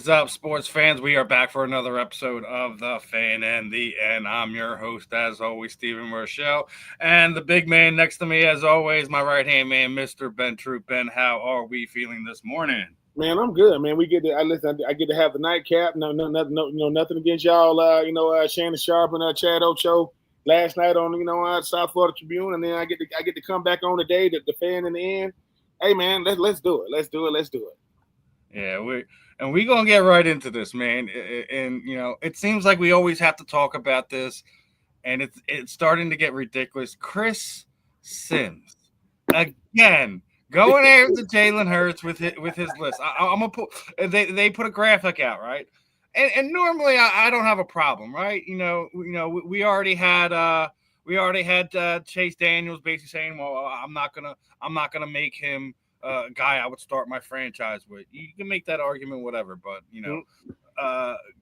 is up, sports fans? We are back for another episode of The Fan and the End. I'm your host, as always, Stephen Rychel. And the big man next to me, as always, my right-hand man, Mr. Ben Troupe. Ben, how are we feeling this morning? Man, I'm good, man. We get to I get to have the nightcap. Nothing against y'all. Shannon Sharp and Chad Ocho last night on South Florida Tribune, and then I get to come back on today, the Fan in the End. Hey, man, let's do it. Let's do it. Yeah, we're gonna get right into this, man. And it seems like we always have to talk about this, and it's starting to get ridiculous. Chris Sims again going after Jalen Hurts with his list. I'm gonna put they put a graphic out, right? And normally I don't have a problem, right? We already had Chase Daniels basically saying, well, I'm not gonna make him a guy I would start my franchise with. You can make that argument, whatever, but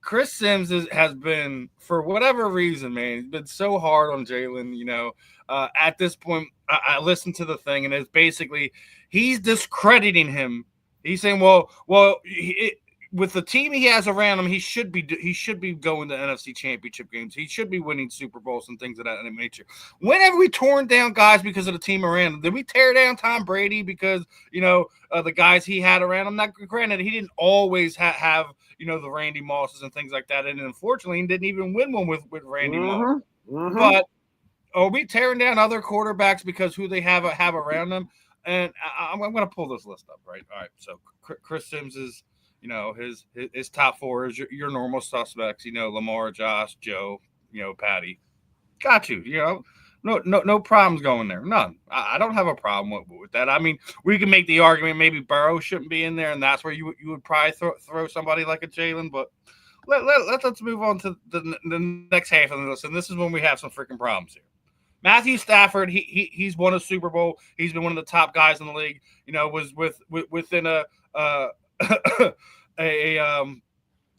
Chris Sims has been, for whatever reason, man, he's been so hard on Jalen. At this point, I listened to the thing, and it's basically he's discrediting him. He's saying, with the team he has around him, he should be going to NFC Championship games. He should be winning Super Bowls and things of that nature. When have we torn down guys because of the team around him? Did we tear down Tom Brady because the guys he had around him? Not granted, he didn't always have the Randy Mosses and things like that, and unfortunately, he didn't even win one with Randy Moss. Mm-hmm. But are we tearing down other quarterbacks because who they have around them? And I'm going to pull this list up, right? All right, so Chris Sims is. His top four is your normal suspects. Lamar, Josh, Joe, Patty. Got you. No problems going there. None. I don't have a problem with that. I mean, we can make the argument maybe Burrow shouldn't be in there, and that's where you would probably throw somebody like a Jalen. But let's move on to the next half of this, and this is when we have some freaking problems here. Matthew Stafford, he's won a Super Bowl. He's been one of the top guys in the league. Was within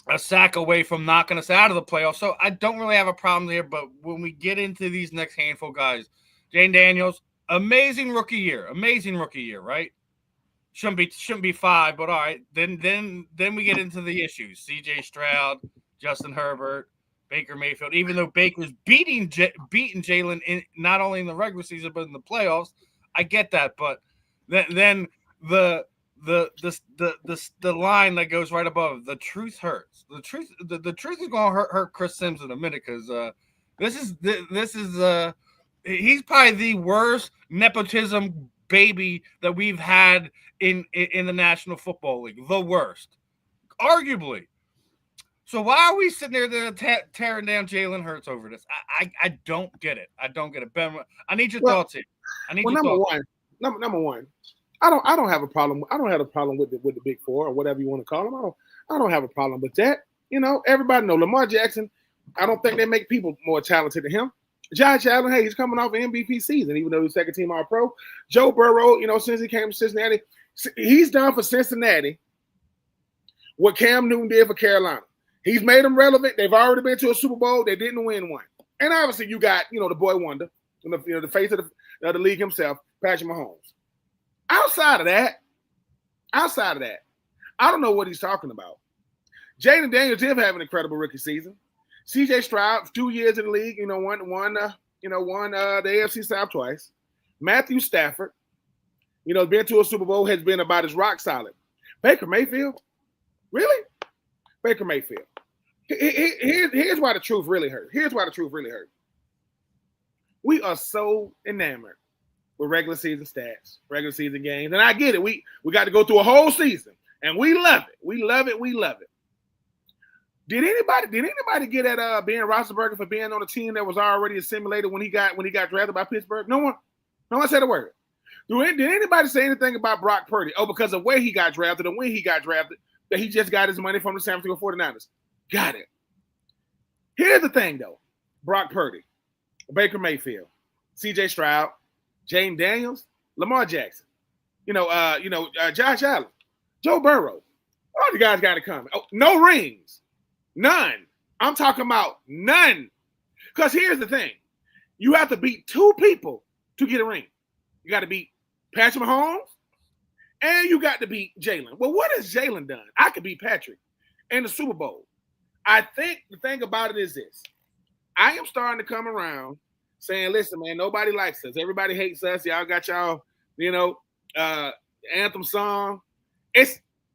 a sack away from knocking us out of the playoffs. So I don't really have a problem there. But when we get into these next handful guys, Jane Daniels, amazing rookie year, right? Shouldn't be 5, but all right. Then we get into the issues. C.J. Stroud, Justin Herbert, Baker Mayfield. Even though Baker's beating Jalen in not only in the regular season but in the playoffs, I get that. But then the line that goes right above, the truth hurts. The truth is going to hurt Chris Sims in a minute, because this is he's probably the worst nepotism baby that we've had in the National Football League. The worst, arguably. So why are we sitting there tearing down Jalen Hurts over this? I don't get it. Ben, I need your thoughts here. Number one. I don't have a problem. I don't have a problem with the Big Four or whatever you want to call them. I don't have a problem with that. Everybody know Lamar Jackson. I don't think they make people more talented than him. Josh Allen, hey, he's coming off an MVP season, even though he's second team All-Pro. Joe Burrow, since he came to Cincinnati, he's done for Cincinnati what Cam Newton did for Carolina. He's made them relevant. They've already been to a Super Bowl. They didn't win one. And obviously, you got the boy wonder, the face of the league himself, Patrick Mahomes. Outside of that, I don't know what he's talking about. Jaden Daniels did have an incredible rookie season. C.J. Stroud, 2 years in the league, won the AFC South twice. Matthew Stafford, been to a Super Bowl, has been about as rock solid. Baker Mayfield, really? Baker Mayfield. Here's why the truth really hurt. We are so enamored with regular season stats, regular season games. And I get it. We got to go through a whole season, and we love it. We love it. Did anybody get at Ben Roethlisberger for being on a team that was already assimilated when he got drafted by Pittsburgh? No one said a word. Did anybody say anything about Brock Purdy? Oh, because of where he got drafted and when he got drafted, that he just got his money from the San Francisco 49ers. Got it. Here's the thing, though. Brock Purdy, Baker Mayfield, C.J. Stroud, Jaden Daniels, Lamar Jackson, Josh Allen, Joe Burrow. All the guys got to come. Oh, no rings. None. I'm talking about none. Because here's the thing. You have to beat 2 people to get a ring. You got to beat Patrick Mahomes, and you got to beat Jalen. Well, what has Jalen done? I could beat Patrick. in the Super Bowl. I think the thing about it is this. I am starting to come around saying, listen, man, nobody likes us. Everybody hates us. Y'all got y'all, anthem song.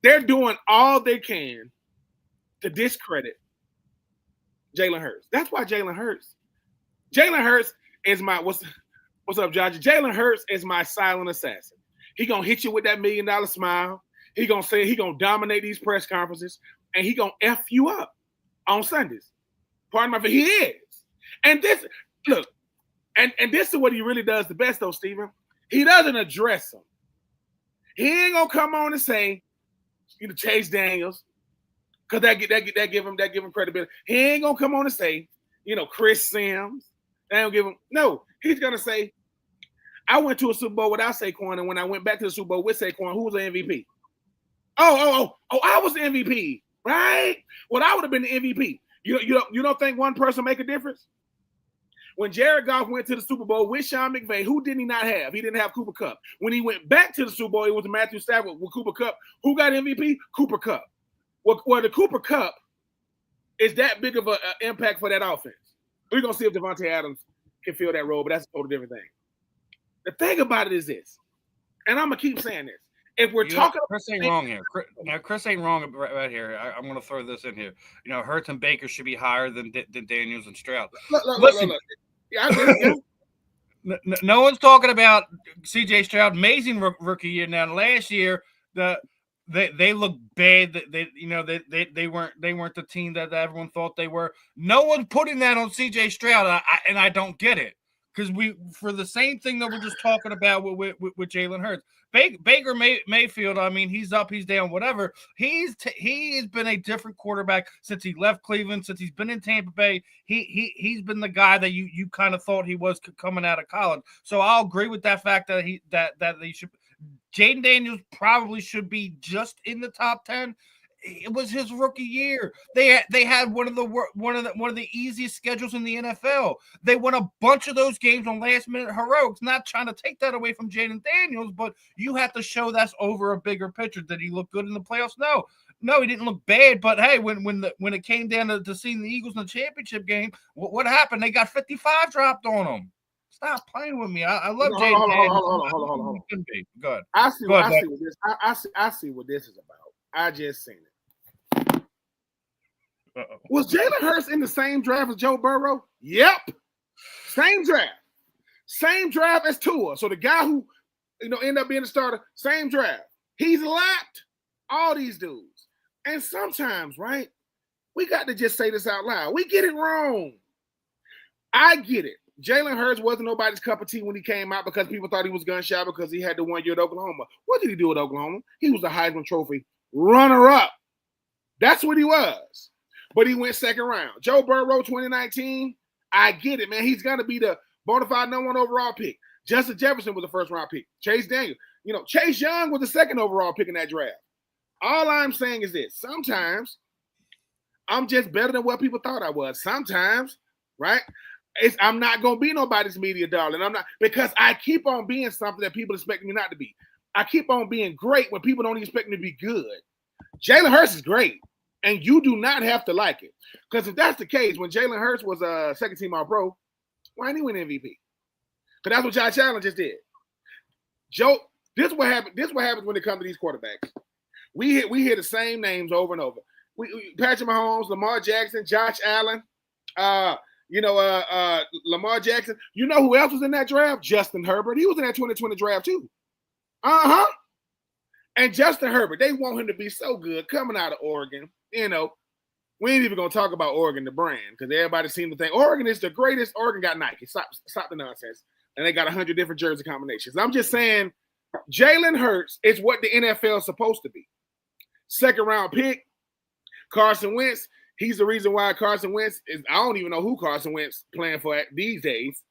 They're doing all they can to discredit Jalen Hurts. That's why Jalen Hurts is my what's up, Josh? Jalen Hurts is my silent assassin. He gonna hit you with that $1 million smile. He gonna say he gonna dominate these press conferences, and he gonna F you up on Sundays. Pardon my, he is. And this, look, and this is what he really does the best, though, Steven. He doesn't address them. He ain't gonna come on and say, Chase Daniels, because that give him credibility. He ain't gonna come on and say, Chris Sims. They don't give him. No, he's gonna say, I went to a Super Bowl without Saquon, and when I went back to the Super Bowl with Saquon, who was the MVP? Oh, I was the MVP, right? Well, I would have been the MVP. You don't think one person make a difference? When Jared Goff went to the Super Bowl with Sean McVay, who did he not have? He didn't have Cooper Kupp. When he went back to the Super Bowl, it was Matthew Stafford with Cooper Kupp. Who got MVP? Cooper Kupp. Well, the Cooper Kupp is that big of an impact for that offense. We're going to see if Devontae Adams can fill that role, but that's a totally different thing. The thing about it is this, and I'm going to keep saying this. If we're talking Chris ain't wrong here. Chris ain't wrong right here. I'm going to throw this in here. Hurts and Baker should be higher than Daniels and Stroud. Look. Yeah, no one's talking about C.J. Stroud, amazing rookie year. Now, last year, they looked bad. They weren't the team that everyone thought they were. No one's putting that on C.J. Stroud, and I don't get it. Because for the same thing that we're just talking about with Jalen Hurts, Baker Mayfield. I mean, he's up, he's down, whatever. He has been a different quarterback since he left Cleveland, since he's been in Tampa Bay. He's been the guy that you kind of thought he was coming out of college. So I'll agree with that fact that he should. Jaden Daniels probably should be just in the top 10. It was his rookie year. They had one of the easiest schedules in the NFL. They won a bunch of those games on last minute heroics. Not trying to take that away from Jaden Daniels, but you have to show that's over a bigger picture. Did he look good in the playoffs? No, he didn't look bad. But hey, when it came down to seeing the Eagles in the championship game, what happened? They got 55 dropped on them. Stop playing with me. I love Jaden Daniels. Hold on. Go ahead. I see what this is about. I just seen it. Uh-oh. Was Jalen Hurts in the same draft as Joe Burrow? Yep. Same draft. Same draft as Tua. So the guy who, ended up being the starter, same draft. He's lapped all these dudes. And sometimes, right, we got to just say this out loud. We get it wrong. I get it. Jalen Hurts wasn't nobody's cup of tea when he came out because people thought he was gun shy because he had the 1 year at Oklahoma. What did he do with Oklahoma? He was a Heisman Trophy runner-up. That's what he was. But he went second round. Joe Burrow, 2019, I get it, man. He's going to be the bona fide #1 overall pick. Justin Jefferson was the first round pick. Chase Daniel. Chase Young was the second overall pick in that draft. All I'm saying is this. Sometimes I'm just better than what people thought I was. Sometimes, right? I'm not going to be nobody's media darling. I'm not, because I keep on being something that people expect me not to be. I keep on being great when people don't expect me to be good. Jalen Hurts is great. And you do not have to like it. Because if that's the case, when Jalen Hurts was a second-team All-Pro, why didn't he win MVP? Because that's what Josh Allen just did. Joe, this is what happens when it comes to these quarterbacks. We hear the same names over and over. Patrick Mahomes, Lamar Jackson, Josh Allen, Lamar Jackson. You know who else was in that draft? Justin Herbert. He was in that 2020 draft too. And Justin Herbert, they want him to be so good coming out of Oregon. We ain't even going to talk about Oregon, the brand, because everybody seems to think Oregon is the greatest. Oregon got Nike. Stop the nonsense. And they got 100 different jersey combinations. I'm just saying Jalen Hurts is what the NFL is supposed to be. Second round pick, Carson Wentz. He's the reason why Carson Wentz is. I don't even know who Carson Wentz playing for these days.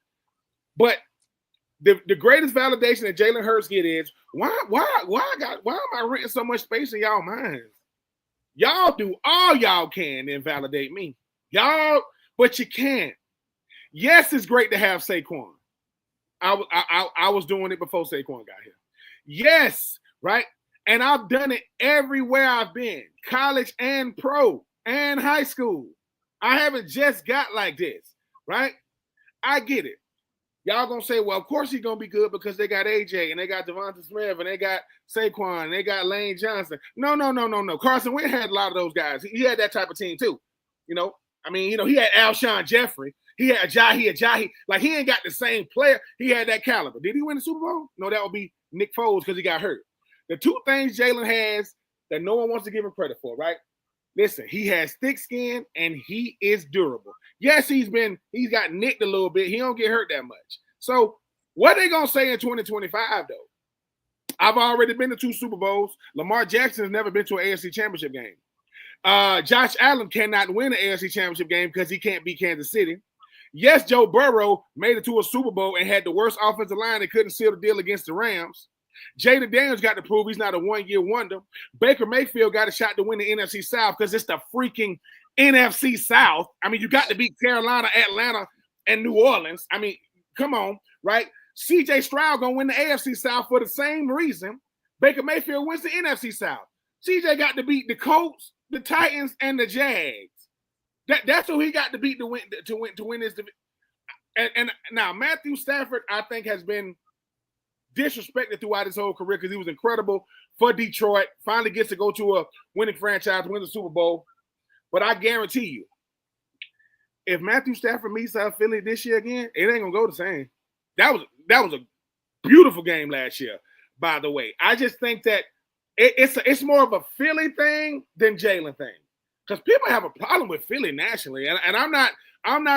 But the greatest validation that Jalen Hurts get is why am I renting so much space in y'all minds? Y'all do all y'all can to invalidate me. But you can't. Yes, it's great to have Saquon. I was doing it before Saquon got here. Yes, right? And I've done it everywhere I've been, college and pro and high school. I haven't just got like this, right? I get it. Y'all gonna say, well, of course he's gonna be good because they got AJ and they got Devonta Smith and they got Saquon and they got Lane Johnson. No. Carson Wentz had a lot of those guys. He had that type of team too. He had Alshon Jeffrey. He had Ajayi. Like, he ain't got the same player. He had that caliber. Did he win the Super Bowl? No, that would be Nick Foles because he got hurt. The two things Jalen has that no one wants to give him credit for, right? Listen, he has thick skin and he is durable. Yes, he's got nicked a little bit. He don't get hurt that much. So what are they gonna say in 2025 though? I've already been to 2 Super Bowls. Lamar Jackson has never been to an AFC Championship game. Josh Allen cannot win an AFC Championship game because he can't beat Kansas City. Yes, Joe Burrow made it to a Super Bowl and had the worst offensive line and couldn't seal the deal against the Rams. Jaden Daniels got to prove he's not a one-year wonder. Baker Mayfield got a shot to win the NFC South because it's the freaking NFC South. I mean, you got to beat Carolina, Atlanta, and New Orleans. I mean, come on, right? CJ Stroud going to win the AFC South for the same reason Baker Mayfield wins the NFC South. CJ got to beat the Colts, the Titans, and the Jags. That's who he got to beat to win this division. And now Matthew Stafford, I think, has been disrespected throughout his whole career because he was incredible for Detroit. Finally gets to go to a winning franchise, win the Super Bowl. But I guarantee you, if Matthew Stafford meets Philly this year again, it ain't gonna go the same. That was a beautiful game last year, by the way. I just think that it's more of a Philly thing than Jalen thing. Because people have a problem with Philly nationally, and I'm not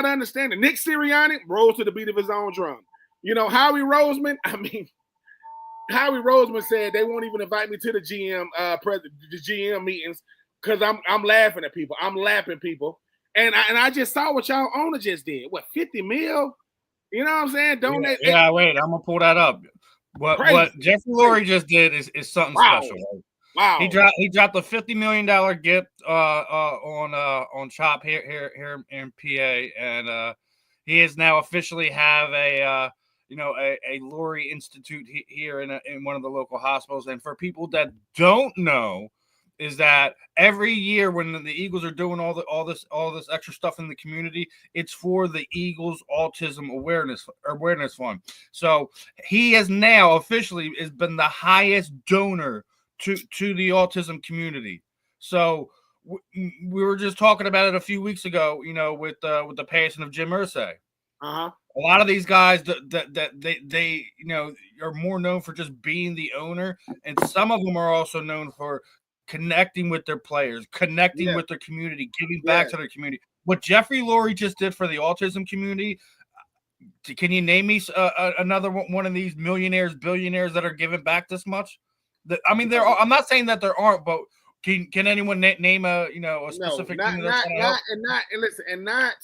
understanding. Nick Sirianni rolls to the beat of his own drum. You know, Howie Roseman said they won't even invite me to the GM meetings because I'm laughing at people. I'm lapping people. And I just saw what y'all owner just did. What, 50 mil? You know what I'm saying? Donate. Yeah, wait, I'm gonna pull that up. What Jeffrey Lurie just did is something special. Right? Wow. He dropped a $50 million gift on Chop here in PA, and he is now officially have a Lurie Institute here in one of the local hospitals. And for people that don't know, is that every year when the Eagles are doing all this extra stuff in the community, it's for the Eagles Autism Awareness Fund. So he has now officially been the highest donor to the autism community. So we were just talking about it a few weeks ago, with the passing of Jim Irsay. Uh-huh. A lot of these guys that they are more known for just being the owner, and some of them are also known for connecting with their players, connecting with their community, giving back to their community. What Jeffrey Lurie just did for the autism community, can you name me another one of these millionaires, billionaires that are giving back this much? I mean, there are. I'm not saying that there aren't, but can anyone name a specific thing that's going to help?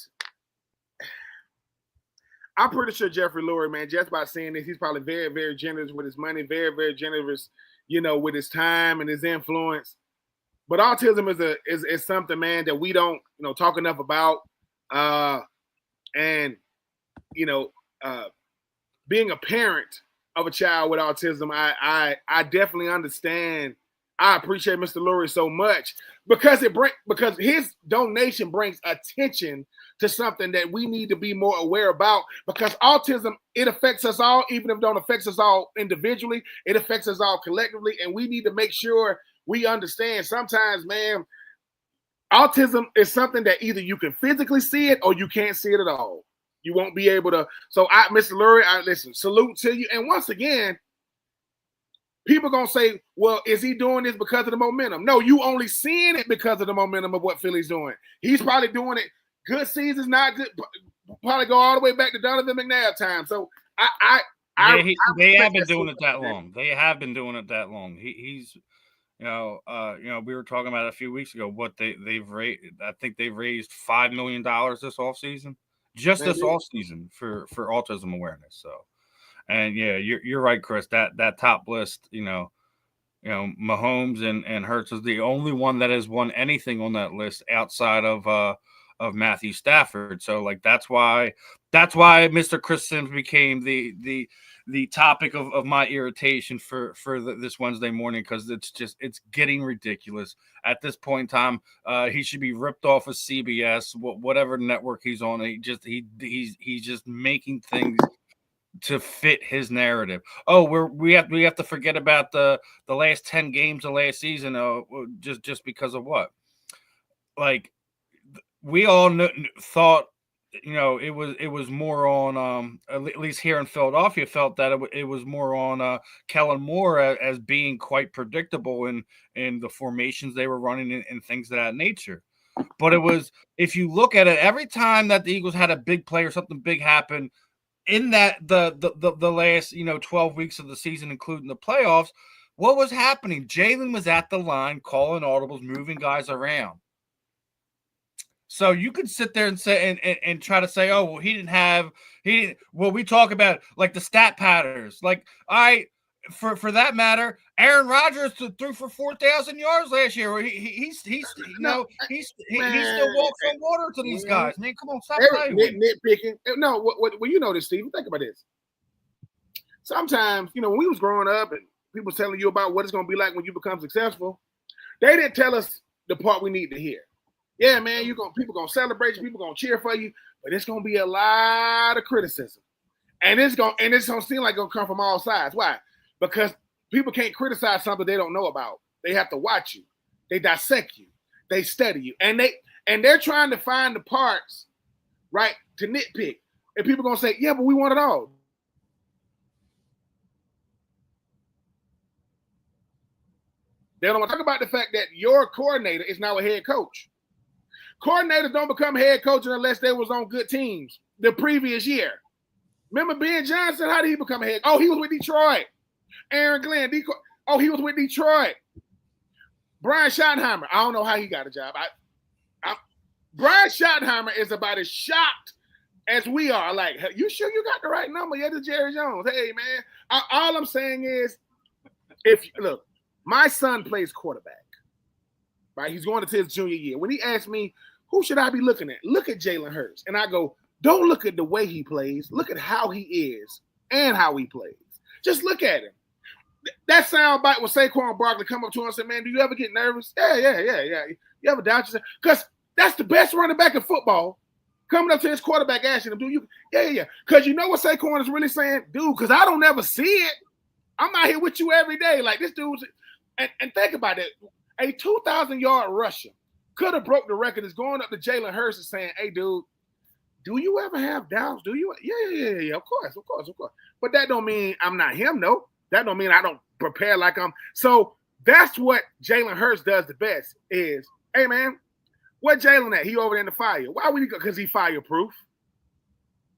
I'm pretty sure Jeffrey Lurie, man, just by saying this, he's probably very, very generous with his money, very, very generous, with his time and his influence. But autism is something, man, that we don't, talk enough about. And being a parent of a child with autism, I definitely understand. I appreciate Mr. Lurie so much because his donation brings attention to something that we need to be more aware about, because autism, it affects us all, even if it don't affect us all individually, it affects us all collectively, and we need to make sure we understand. Sometimes, man, autism is something that either you can physically see it or you can't see it at all. You won't be able to. So, Mr. Lurie, listen, salute to you. And once again, people going to say, well, is he doing this because of the momentum? No, you only seeing it because of the momentum of what Philly's doing. He's probably doing it. Good seasons, not good. Probably go all the way back to Donovan McNabb time. So, they have been doing it that long. They have been doing it that long. He's, we were talking about it a few weeks ago, what they've raised. I think they've raised $5 million this offseason. Just this offseason for autism awareness. So, and yeah, you're right, Chris. That top list, Mahomes and Hurts is the only one that has won anything on that list outside of Matthew Stafford. So like that's why Mr. Chris Sims became the topic of my irritation for this Wednesday morning, because it's getting ridiculous at this point in time. He should be ripped off of CBS, whatever network he's on. He's just making things to fit his narrative. Oh, we have to forget about the last 10 games of last season. Just because of what? Like, we all thought, it was more on at least here in Philadelphia, felt that it was more on Kellen Moore as being quite predictable in the formations they were running and things of that nature. But it was, if you look at it, every time that the Eagles had a big play or something big happen in that the last 12 weeks of the season, including the playoffs, what was happening? Jalen was at the line calling audibles, moving guys around. So you could sit there and say and try to say, oh, well, well, we talk about like the stat patterns. Like, for that matter, Aaron Rodgers threw for 4,000 yards last year. He still walks on water to these guys. Man, come on, stop playing. Nitpicking. No, what you know this, Steve. Think about this. Sometimes, when we was growing up and people telling you about what it's going to be like when you become successful, they didn't tell us the part we need to hear. Yeah, man, people gonna celebrate you, people gonna cheer for you, but it's gonna be a lot of criticism, and it's gonna seem like it's gonna come from all sides. Why? Because people can't criticize something they don't know about. They have to watch you, they dissect you, they study you, and they're trying to find the parts, right, to nitpick. And people gonna say, yeah, but we want it all. They don't want to talk about the fact that your coordinator is now a head coach. Coordinators don't become head coaches unless they was on good teams the previous year. Remember Ben Johnson? How did he become a head? Oh, he was with Detroit. Aaron Glenn. He was with Detroit. Brian Schottenheimer. I don't know how he got a job. Brian Schottenheimer is about as shocked as we are. Like, you sure you got the right number? Yeah, this is Jerry Jones. Hey, man. All I'm saying is, look, my son plays quarterback. Right, he's going into his junior year. When he asked me, who should I be looking at? Look at Jalen Hurts. And I go, don't look at the way he plays. Look at how he is and how he plays. Just look at him. That soundbite with Saquon Barkley come up to him and say, man, do you ever get nervous? Yeah. You ever doubt yourself? Because that's the best running back in football. Coming up to his quarterback asking him, do you? Yeah. Because you know what Saquon is really saying? Dude, because I don't ever see it. I'm out here with you every day. Like, this dude's – and think about it. A 2,000-yard rusher could have broke the record. Is going up to Jalen Hurts and saying, hey, dude, do you ever have doubts? Do you? Yeah. Of course. But that don't mean I'm not him, no. That don't mean I don't prepare like I'm. So that's what Jalen Hurts does the best is, hey, man, what Jalen at? He over there in the fire. Why would he go? Because he fireproof.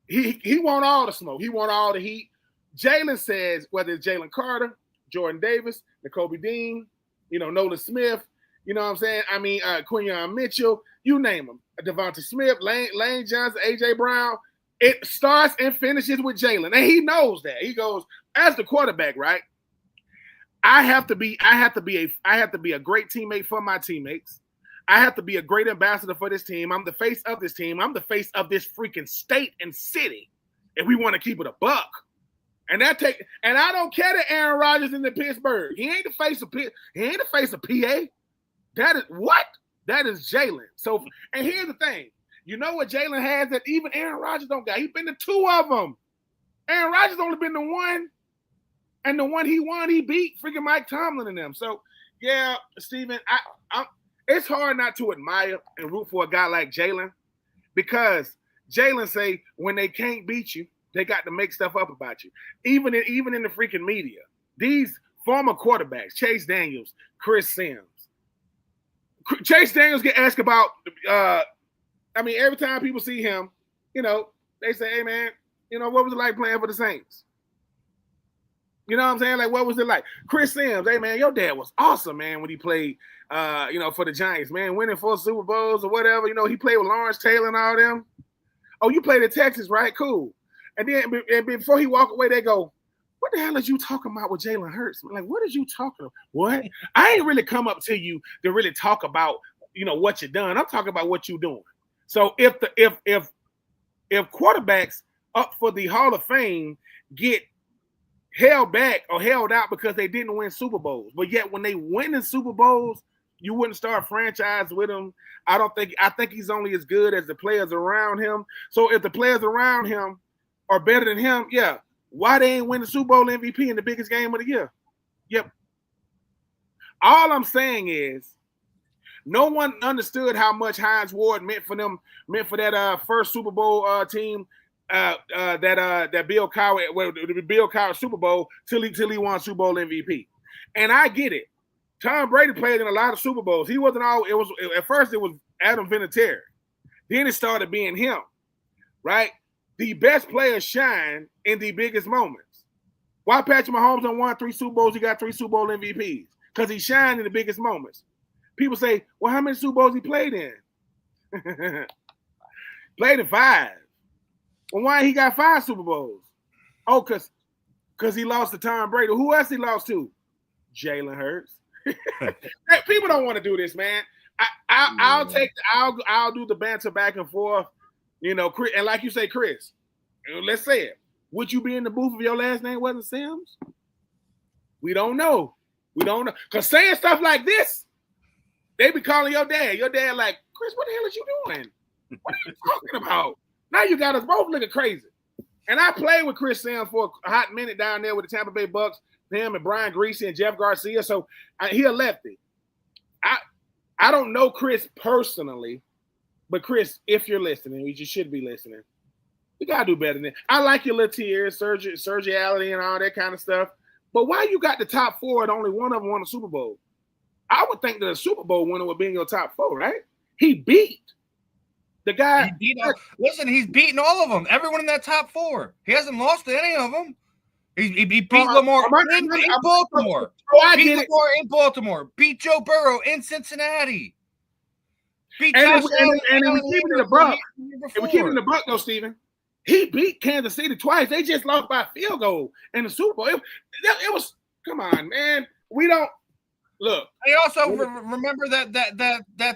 He want all the smoke. He want all the heat. Jalen says, whether it's Jalen Carter, Jordan Davis, Nakobe Dean, Nolan Smith, you know what I'm saying? I mean, Quinyon Mitchell, you name them. Devonta Smith, Lane Johnson, A.J. Brown. It starts and finishes with Jalen. And he knows that. He goes, as the quarterback, right? I have to be a great teammate for my teammates. I have to be a great ambassador for this team. I'm the face of this team. I'm the face of this freaking state and city. If we want to keep it a buck. And I don't care that Aaron Rodgers in the Pittsburgh. He ain't the face of PA. That is Jalen. So, and here's the thing. You know what Jalen has that even Aaron Rodgers don't got? He's been to two of them. Aaron Rodgers only been to one. And the one he won, he beat freaking Mike Tomlin and them. So, yeah, Steven, it's hard not to admire and root for a guy like Jalen, because Jalen say when they can't beat you, they got to make stuff up about you. Even in the freaking media. These former quarterbacks, Chase Daniels, Chris Sims. Chase Daniels get asked about, every time people see him, they say, hey, man, what was it like playing for the Saints? You know what I'm saying? Like, what was it like? Chris Sims, hey, man, your dad was awesome, man, when he played, for the Giants, man, winning 4 Super Bowls or whatever. He played with Lawrence Taylor and all them. Oh, you played in Texas, right? Cool. And then before he walk away, they go, what the hell is you talking about with Jalen Hurts? Like, what is you talking about? What? I ain't really come up to you to really talk about, what you done. I'm talking about what you doing. So if quarterbacks up for the Hall of Fame get held back or held out because they didn't win Super Bowls, but yet when they win in Super Bowls, you wouldn't start a franchise with him. I think he's only as good as the players around him. So if the players around him are better than him, yeah, why they ain't win the Super Bowl MVP in the biggest game of the year? Yep. All I'm saying is no one understood how much Hines Ward meant for that first Super Bowl team that Bill Cowher Super Bowl till he won Super Bowl MVP. And I get it. Tom Brady played in a lot of Super Bowls. He wasn't all. At first it was Adam Vinatieri. Then it started being him, right? The best players shine in the biggest moments. Why Patrick Mahomes done won 3 Super Bowls? He got 3 Super Bowl MVPs because he shined in the biggest moments. People say, well, how many Super Bowls he played in? Played in 5. Well, why he got 5 Super Bowls? Oh, because he lost to Tom Brady. Who else he lost to? Jalen Hurts. Hey, people don't want to do this, man. I'll do the banter back and forth, you know. And like you say, Chris, let's say it. Would you be in the booth if your last name wasn't Sims? We don't know. Because saying stuff like this, they be calling your dad. Your dad like, Chris, what the hell is you doing? What are you talking about? Now you got us both looking crazy. And I played with Chris Sims for a hot minute down there with the Tampa Bay Bucks, him and Brian Greasy and Jeff Garcia. So he a lefty. I don't know Chris personally, but Chris, if you're listening, you should be listening. You gotta do better than that. I like your little tears, surgery and all that kind of stuff. But why you got the top 4 and only one of them won a Super Bowl? I would think that a Super Bowl winner would be in your top 4, right? He beat the guy. He's beaten all of them. Everyone in that top 4. He hasn't lost to any of them. He beat Lamar in Baltimore. Beat Lamar in Baltimore. Beat Joe Burrow in Cincinnati. Beat Josh Allen. And we keep it in the buck. And we keep it in the buck, though, Steven. He beat Kansas City twice. They just lost by field goal in the Super Bowl. It was, come on, man. We don't look. I also remember that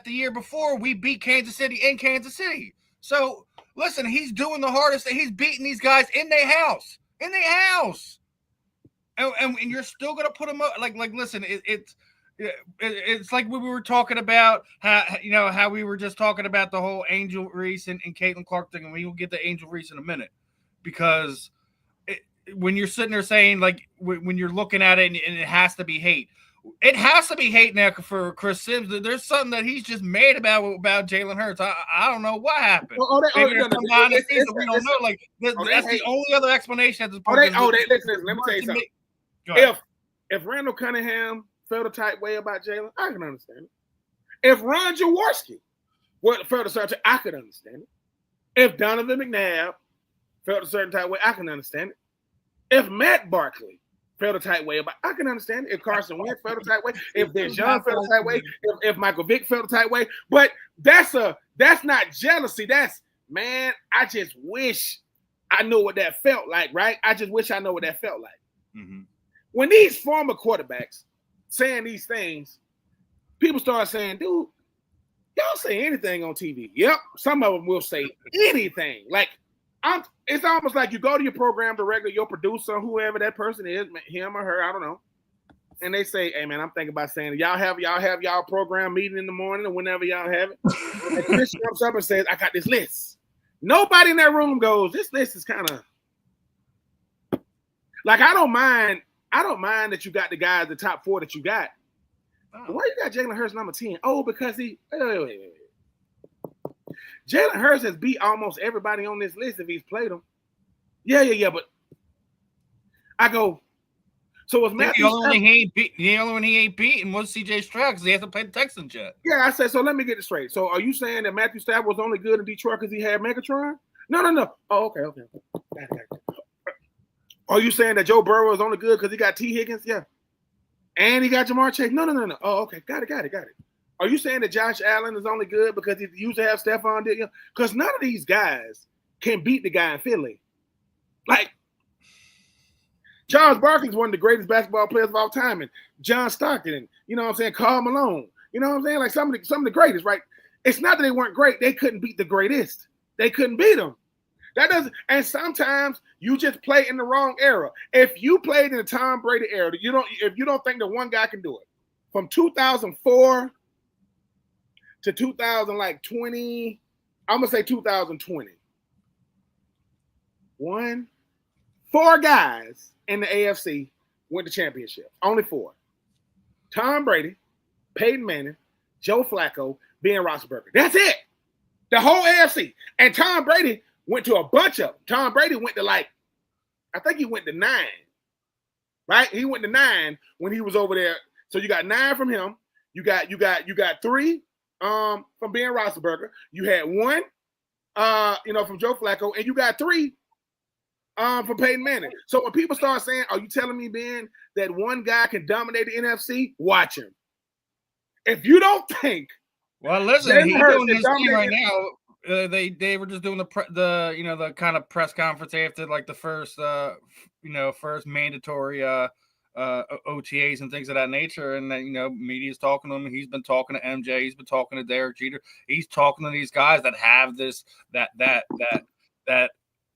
the year before we beat Kansas City in Kansas City. So listen, he's doing the hardest. He's beating these guys in their house. In the house, and you're still gonna put them up. Like listen, it's like we were talking about how we were just talking about the whole Angel Reese and Caitlin Clark thing, and we will get to Angel Reese in a minute, because when you're sitting there saying, like, when you're looking at it and it has to be hate. It has to be hate now for Chris Sims. There's something that he's just made about Jalen Hurts. I don't know what happened. We don't know. Like that's the only other explanation at this point. Listen, let me tell you something. If Randall Cunningham felt a type way about Jalen, I can understand it. If Ron Jaworski felt a certain, I could understand it. If Donovan McNabb felt a certain type way, I can understand it. If Matt Barkley felt a tight way about, I can understand it. If Carson Wentz felt a tight way, if Deshaun felt a tight way, if Michael Vick felt a tight way, but that's not jealousy. That's, man, I just wish I knew what that felt like, right? I just wish I know what that felt like. Mm-hmm. When these former quarterbacks saying these things, people start saying, dude, y'all say anything on TV. Yep, some of them will say anything. Like, it's almost like you go to your program director, your producer, whoever that person is, him or her, I don't know, and they say, "Hey, man, I'm thinking about saying y'all have y'all program meeting in the morning or whenever y'all have it." And Chris comes up and says, "I got this list." Nobody in that room goes, "This list is kind of like I don't mind that you got the guys, the top 4 that you got. Oh. Why you got Jalen Hurts number 10? Oh, because he wait. Jalen Hurts has beat almost everybody on this list if he's played them. Yeah. But I go, so was Matthew? The only one he ain't beaten was C.J. Stroud because he hasn't played the Texans yet. Yeah, I said, so let me get it straight. So are you saying that Matthew Stafford was only good in Detroit because he had Megatron? No. Oh, okay. Are you saying that Joe Burrow was only good because he got T. Higgins? Yeah. And he got Jamar Chase? No. Oh, okay. Got it. Are you saying that Josh Allen is only good because he used to have Stephon Diggs? Because none of these guys can beat the guy in Philly. Like, Charles Barkley is one of the greatest basketball players of all time, and John Stockton, and you know what I'm saying, Karl Malone. You know what I'm saying? Like some of the greatest, right? It's not that they weren't great. They couldn't beat the greatest. They couldn't beat them. That doesn't. And sometimes you just play in the wrong era. If you played in the Tom Brady era, if you don't think that one guy can do it, from 2004 to 2020, I'm gonna say 2020. 4 guys in the AFC win the championship. Only 4. Tom Brady, Peyton Manning, Joe Flacco, Ben Roethlisberger. That's it. The whole AFC. And Tom Brady went to a bunch of them. Tom Brady went to I think he went to 9. Right? He went to 9 when he was over there. So you got 9 from him. You got 3 from Ben Roethlisberger. You had 1 from Joe Flacco, and you got 3 from Peyton Manning. So when people start saying, are you telling me, Ben, that one guy can dominate the NFC? Watch him. If you don't think, well, listen, he's doing this thing right now. They were just doing the kind of press conference after like the first first mandatory OTAs and things of that nature, and media's talking to him. He's been talking to MJ. He's been talking to Derek Jeter. He's talking to these guys that have this that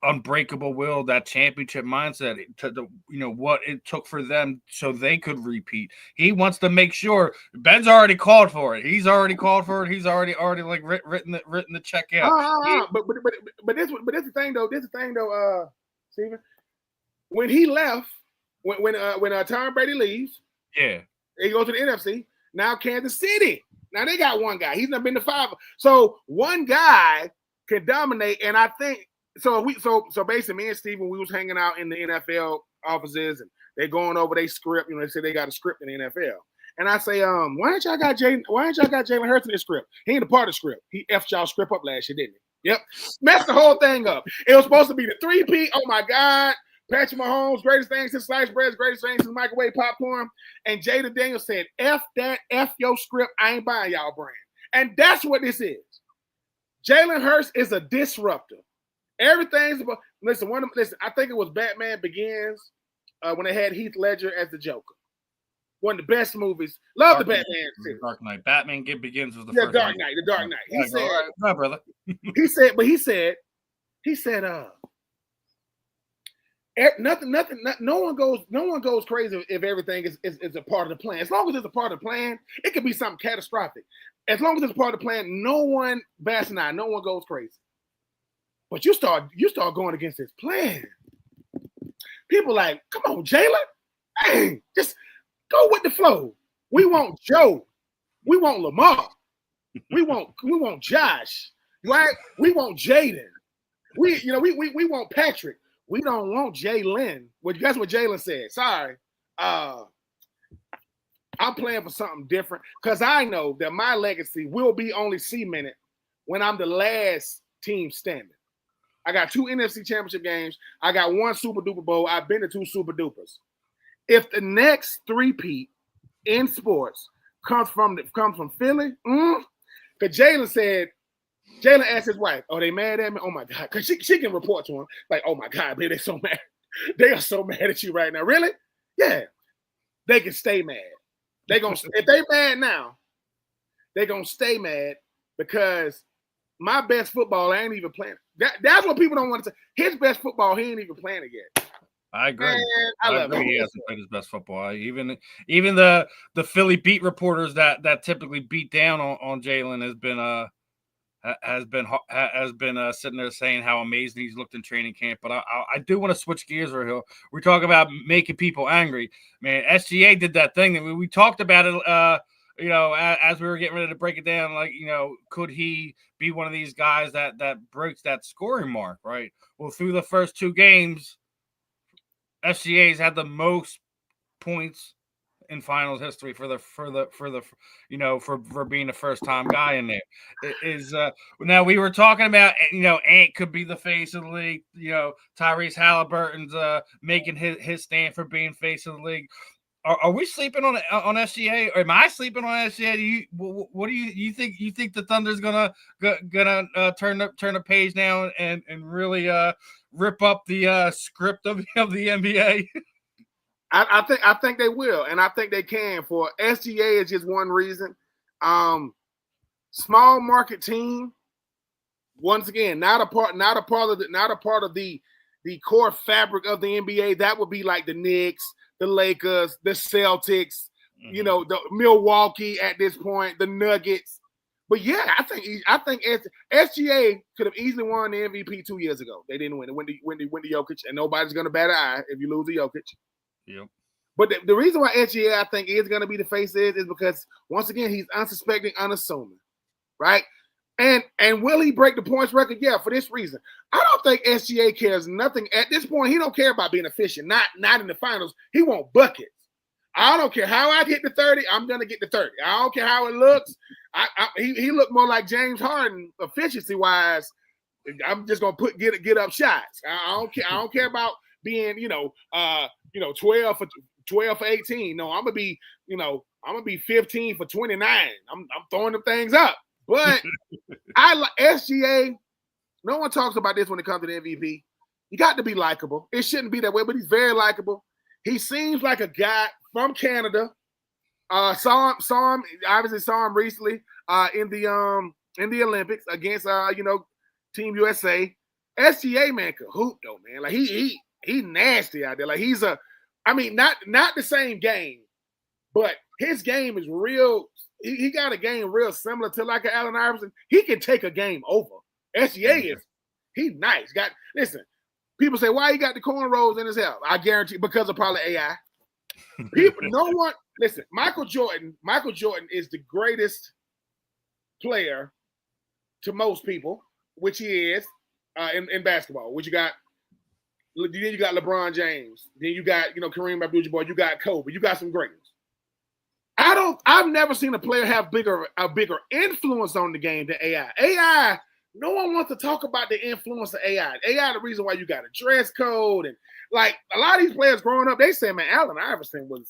unbreakable will, that championship mindset, to what it took for them so they could repeat. He wants to make sure. Ben's already called for it. He's already called for it. He's already like written the check out. But this is the thing though, Steven. When he left, when Tom Brady leaves, yeah, he goes to the NFC. Now Kansas City. Now they got one guy. He's not been to 5. So one guy can dominate, and I think. So basically, me and Steven, we was hanging out in the NFL offices, and they going over their script. They say they got a script in the NFL, and I say, why ain't y'all got Jalen Hurts in this script? He ain't a part of the script. He effed y'all script up last year, didn't he? Yep, messed the whole thing up. It was supposed to be the 3P. Oh my God, Patrick Mahomes, greatest thing since sliced bread, greatest thing since microwave popcorn. And Jada Daniels said, F that, F your script. I ain't buying y'all brand, and that's what this is. Jalen Hurts is a disruptor. Everything's about listen. I think it was Batman Begins when they had Heath Ledger as the Joker. One of the best movies. Love the Batman series. Dark Knight. Batman Begins was the first Dark Knight. The Dark Knight. He said, all right, no, brother. he said, nothing. No one goes crazy if everything is a part of the plan. As long as it's a part of the plan, it could be something catastrophic. As long as it's a part of the plan, no one bats an eye. No one goes crazy. But you start going against his plan. People like, come on, Jalen. Hey, just go with the flow. We want Joe. We want Lamar. We want Josh. Right? We want Jaden. We want Patrick. We don't want Jalen. Well, that's what Jalen said. Sorry. I'm playing for something different because I know that my legacy will be only cemented when I'm the last team standing. I got 2 NFC championship games. I got 1 Super Duper Bowl. I've been to 2 Super Dupers. If the next 3-peat in sports comes from Philly, because Jalen asked his wife, "Oh, they mad at me? Oh my God!" Because she can report to him like, "Oh my God, baby, they so mad. They are so mad at you right now." Really? Yeah. They can stay mad. If they mad now, they gonna stay mad because my best football ain't even playing. That's what people don't want to say. His best football, he ain't even playing it yet. I agree. Man, I love agree. He hasn't played his best football. Even the Philly beat reporters that typically beat down on Jalen has been sitting there saying how amazing he's looked in training camp. But I do want to switch gears, Rychel. We're talking about making people angry. Man, SGA did that thing. And we talked about it, as we were getting ready to break it down, like, could he be one of these guys that breaks that scoring mark, right? Well, through the first 2 games, SGA's had the most points in finals history for being the first time guy in there. Now we were talking about, Ant could be the face of the league. Tyrese Halliburton's making his stand for being face of the league. Are we sleeping on SGA? Or am I sleeping on SGA? What do you think? You think the Thunder's gonna turn the page now and really rip up the script of the NBA? I think they will, and I think they can. For SGA is just one reason. small market team. Once again, not a part of the core fabric of the NBA. That would be like the Knicks, the Lakers, the Celtics, the Milwaukee at this point, the Nuggets. But yeah, I think SGA could have easily won the MVP 2 years ago. They didn't win. It went to Jokic, and nobody's going to bat an eye if you lose to Jokic. Yep. But the reason why SGA I think is going to be the face is because once again he's unsuspecting, unassuming, right? And will he break the points record? Yeah, for this reason. I don't think SGA cares nothing. At this point, he don't care about being efficient. Not in the finals. He want buckets. I don't care how I get to 30. I'm going to get to 30. I don't care how it looks. He looked more like James Harden efficiency-wise. I'm just going to get up shots. I don't care. I don't care about being, 12 for 18. No, I'm going to be 15 for 29. I'm throwing them things up. But I like SGA. No one talks about this when it comes to the MVP. You got to be likable. It shouldn't be that way, but he's very likable. He seems like a guy from Canada. Saw him recently in the Olympics against Team USA. SGA man could hoop though, man. Like he nasty out there. Like not the same game, but his game is real. He got a game real similar to like an Allen Iverson. He can take a game over. SGA he's nice. Listen, people say, why he got the cornrows in his hair? I guarantee because of probably AI. Listen, Michael Jordan is the greatest player to most people, which he is in basketball. Then you got LeBron James. Then you got, Kareem Abdul-Jabbar. You got Kobe. You got some greatness. I've never seen a player have a bigger influence on the game than AI. AI, no one wants to talk about the influence of AI. AI, the reason why you got a dress code. And like a lot of these players growing up, they say, man, Allen Iverson was.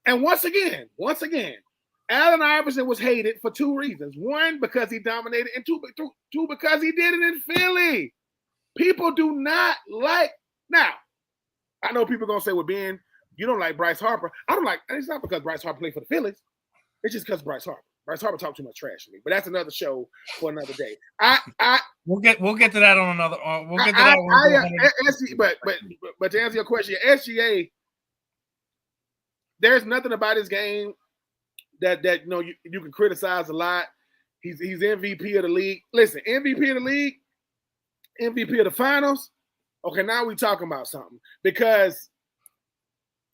And once again, Allen Iverson was hated for two reasons. One, because he dominated, and two because he did it in Philly. People do not like. Now, I know people are going to say, well, Ben, you don't like Bryce Harper. I don't like, and it's not because Bryce Harper played for the Phillies. It's just because Bryce Harper. Bryce Harper talked too much trash to me, but that's another show for another day. We'll get to that on another. We'll get to that. But to answer your question, SGA, there's nothing about his game that you can criticize a lot. He's MVP of the league. Listen, MVP of the league, MVP of the finals. Okay, now we talking about something because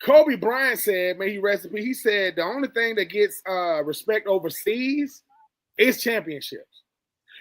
Kobe Bryant said, may he rest in peace, he said the only thing that gets respect overseas is championships.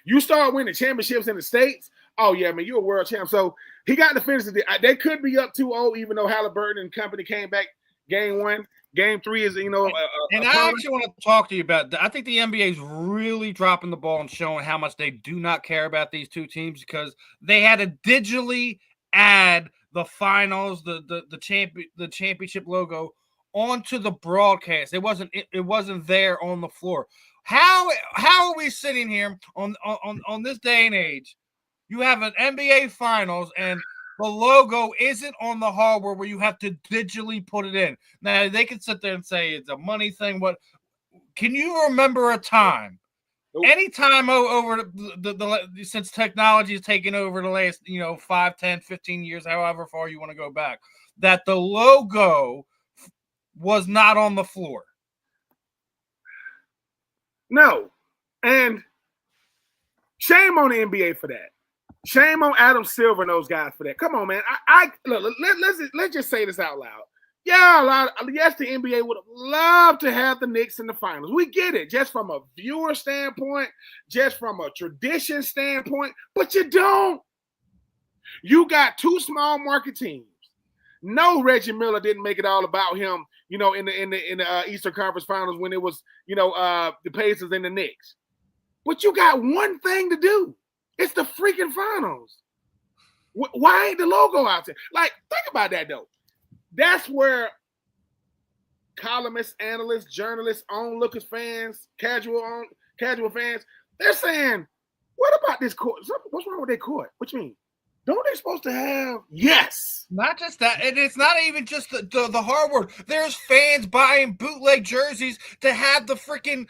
You start winning championships in the States, oh yeah, man, you're a world champ. So he got to finish it. They could be up 2-0, even though Halliburton and company came back game 1. Game 3 is, and I actually want to talk to you about that. I think the NBA is really dropping the ball and showing how much they do not care about these two teams because they had to digitally add the finals, the championship logo onto the broadcast. It wasn't there on the floor. How are we sitting here on this day and age? You have an NBA finals and the logo isn't on the hardware where you have to digitally put it in. Now they can sit there and say it's a money thing, but can you remember a time? Any time over the since technology has taken over the last 5, 10, 15 years, however far you want to go back, that the logo was not on the floor. No, and shame on the NBA for that. Shame on Adam Silver and those guys for that. Come on, man. Let's just say this out loud. Yeah, yes, the NBA would have loved to have the Knicks in the finals. We get it, just from a viewer standpoint, just from a tradition standpoint, but you don't. You got two small market teams. No, Reggie Miller didn't make it all about him, in the Eastern Conference Finals when it was, the Pacers and the Knicks. But you got one thing to do. It's the freaking finals. Why ain't the logo out there? Like, think about that, though. That's where columnists, analysts, journalists, onlookers, fans, casual fans, they're saying, what about this court? What's wrong with that court? What you mean? Don't they supposed to have? Yes. Not just that, and it's not even just the hard word. There's fans buying bootleg jerseys to have the freaking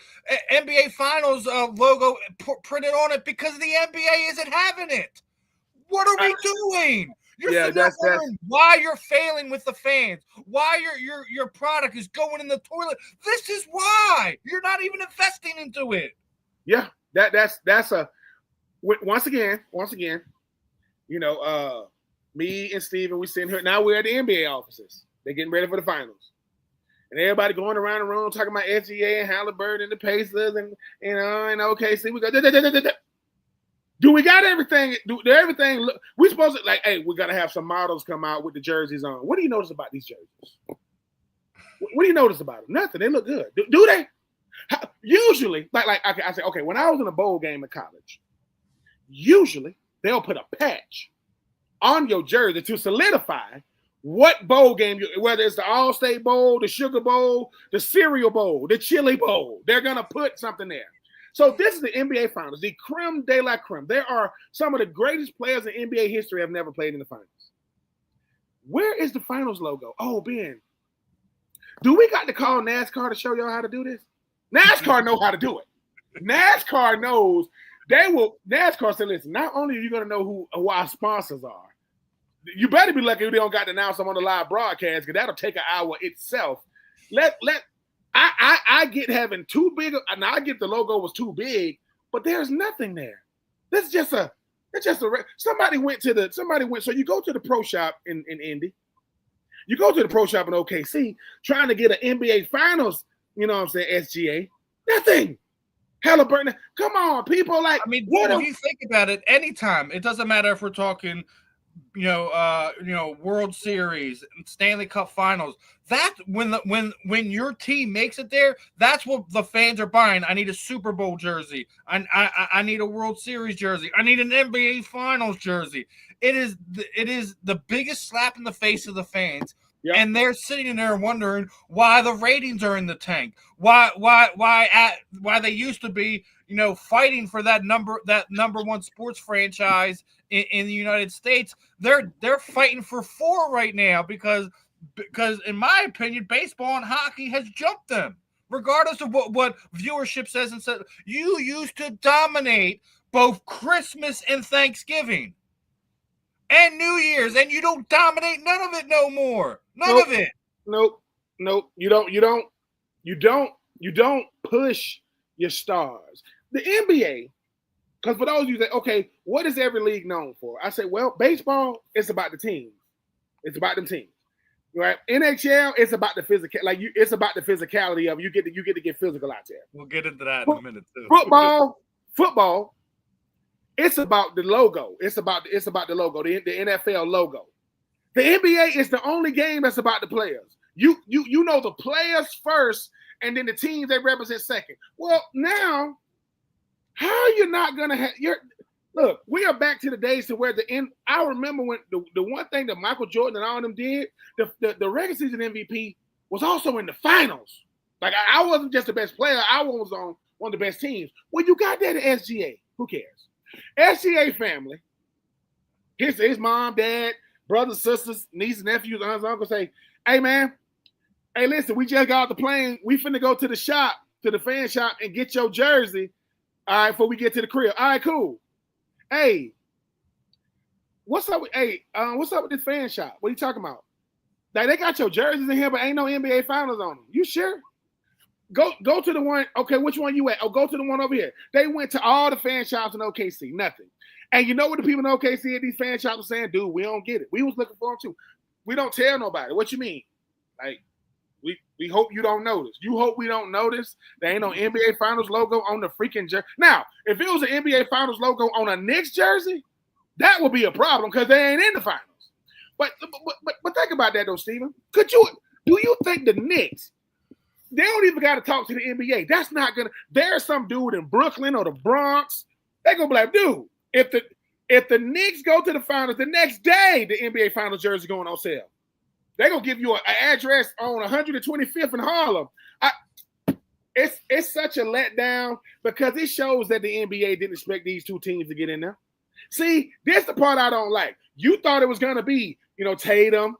NBA Finals logo printed on it because the NBA isn't having it. What are we doing? You're sitting there wondering why you're failing with the fans, why your product is going in the toilet. This is why you're not even investing into it. Yeah, that's a once again. You know, me and Steven, we sitting here. Now we're at the NBA offices. They're getting ready for the finals. And everybody going around the room talking about SGA and Halliburton and the Pacers and OKC. We go, do we got everything? Do everything look? We supposed to, like, hey, we got to have some models come out with the jerseys on. What do you notice about these jerseys? What do you notice about them? Nothing. They look good. Do they? Usually, like I say, okay, when I was in a bowl game in college, usually they'll put a patch on your jersey to solidify what bowl game, whether it's the All-State Bowl, the Sugar Bowl, the Cereal Bowl, the Chili Bowl, they're going to put something there. So this is the NBA Finals, the creme de la creme. There are some of the greatest players in NBA history have never played in the finals. Where is the finals logo? Oh, Ben, do we got to call NASCAR to show y'all how to do this? NASCAR know how to do it. NASCAR knows. NASCAR said, listen, not only are you going to know who our sponsors are, you better be lucky they don't got to announce them on the live broadcast because that'll take an hour itself. I get having too big, and I get the logo was too big, but there's nothing there. It's just a somebody went. So you go to the pro shop in Indy, you go to the pro shop in OKC, trying to get an NBA Finals, you know what I'm saying, SGA, nothing. Halliburton, come on, people. Like, I mean, if you think about it, anytime, it doesn't matter if we're talking, World Series, Stanley Cup Finals. That's when your team makes it there. That's what the fans are buying. I need a Super Bowl jersey. I need a World Series jersey. I need an NBA Finals jersey. It is the biggest slap in the face of the fans. Yep. And they're sitting there wondering why the ratings are in the tank. Why they used to be, fighting for that number one sports franchise in the United States. They're fighting for 4 right now because in my opinion, baseball and hockey has jumped them. Regardless of what viewership says and said, you used to dominate both Christmas and Thanksgiving and New Year's, and you don't dominate none of it no more. None of it. Nope. You don't push your stars. The NBA, because for those of you that, okay, what is every league known for? I say, well, baseball, it's about the teams. It's about them teams. Right? NHL, it's about the physical, it's about the physicality of it. You get to get physical out there. We'll get into that in a minute too. Football, it's about the logo. It's about the logo, the NFL logo. The NBA is the only game that's about the players. You know the players first, and then the teams they represent second. Well, now, how are you not gonna have look? We are back to the days to where I remember when the one thing that Michael Jordan and all of them did, the regular season MVP was also in the finals. Like I wasn't just the best player, I was on one of the best teams. Well, you got that at SGA. Who cares? SGA family, his mom, dad, brothers, sisters, nieces, nephews, aunts, uncles say, hey man, hey listen, we just got off the plane. We finna go to the shop, to the fan shop, and get your jersey. All right, before we get to the crib. All right, cool. Hey, what's up with this fan shop? What are you talking about? Like they got your jerseys in here, but ain't no NBA Finals on them. You sure? Go to the one. Okay, which one you at? Oh, go to the one over here. They went to all the fan shops in OKC. Nothing. And you know what the people in OKC at these fan shops are saying? Dude, we don't get it. We was looking for them too. We don't tell nobody. What you mean? Like, we hope you don't notice. You hope we don't notice there ain't no NBA Finals logo on the freaking jersey. Now, if it was an NBA Finals logo on a Knicks jersey, that would be a problem because they ain't in the finals. But think about that though, Steven. Do you think the Knicks, they don't even got to talk to the NBA? That's not gonna. There's some dude in Brooklyn or the Bronx. They gonna be like, dude, if the Knicks go to the finals, the next day the NBA Finals jersey going on sale. They're gonna give you an address on 125th in Harlem. It's such a letdown because it shows that the NBA didn't expect these two teams to get in there. See, this is the part I don't like. You thought it was gonna be, Tatum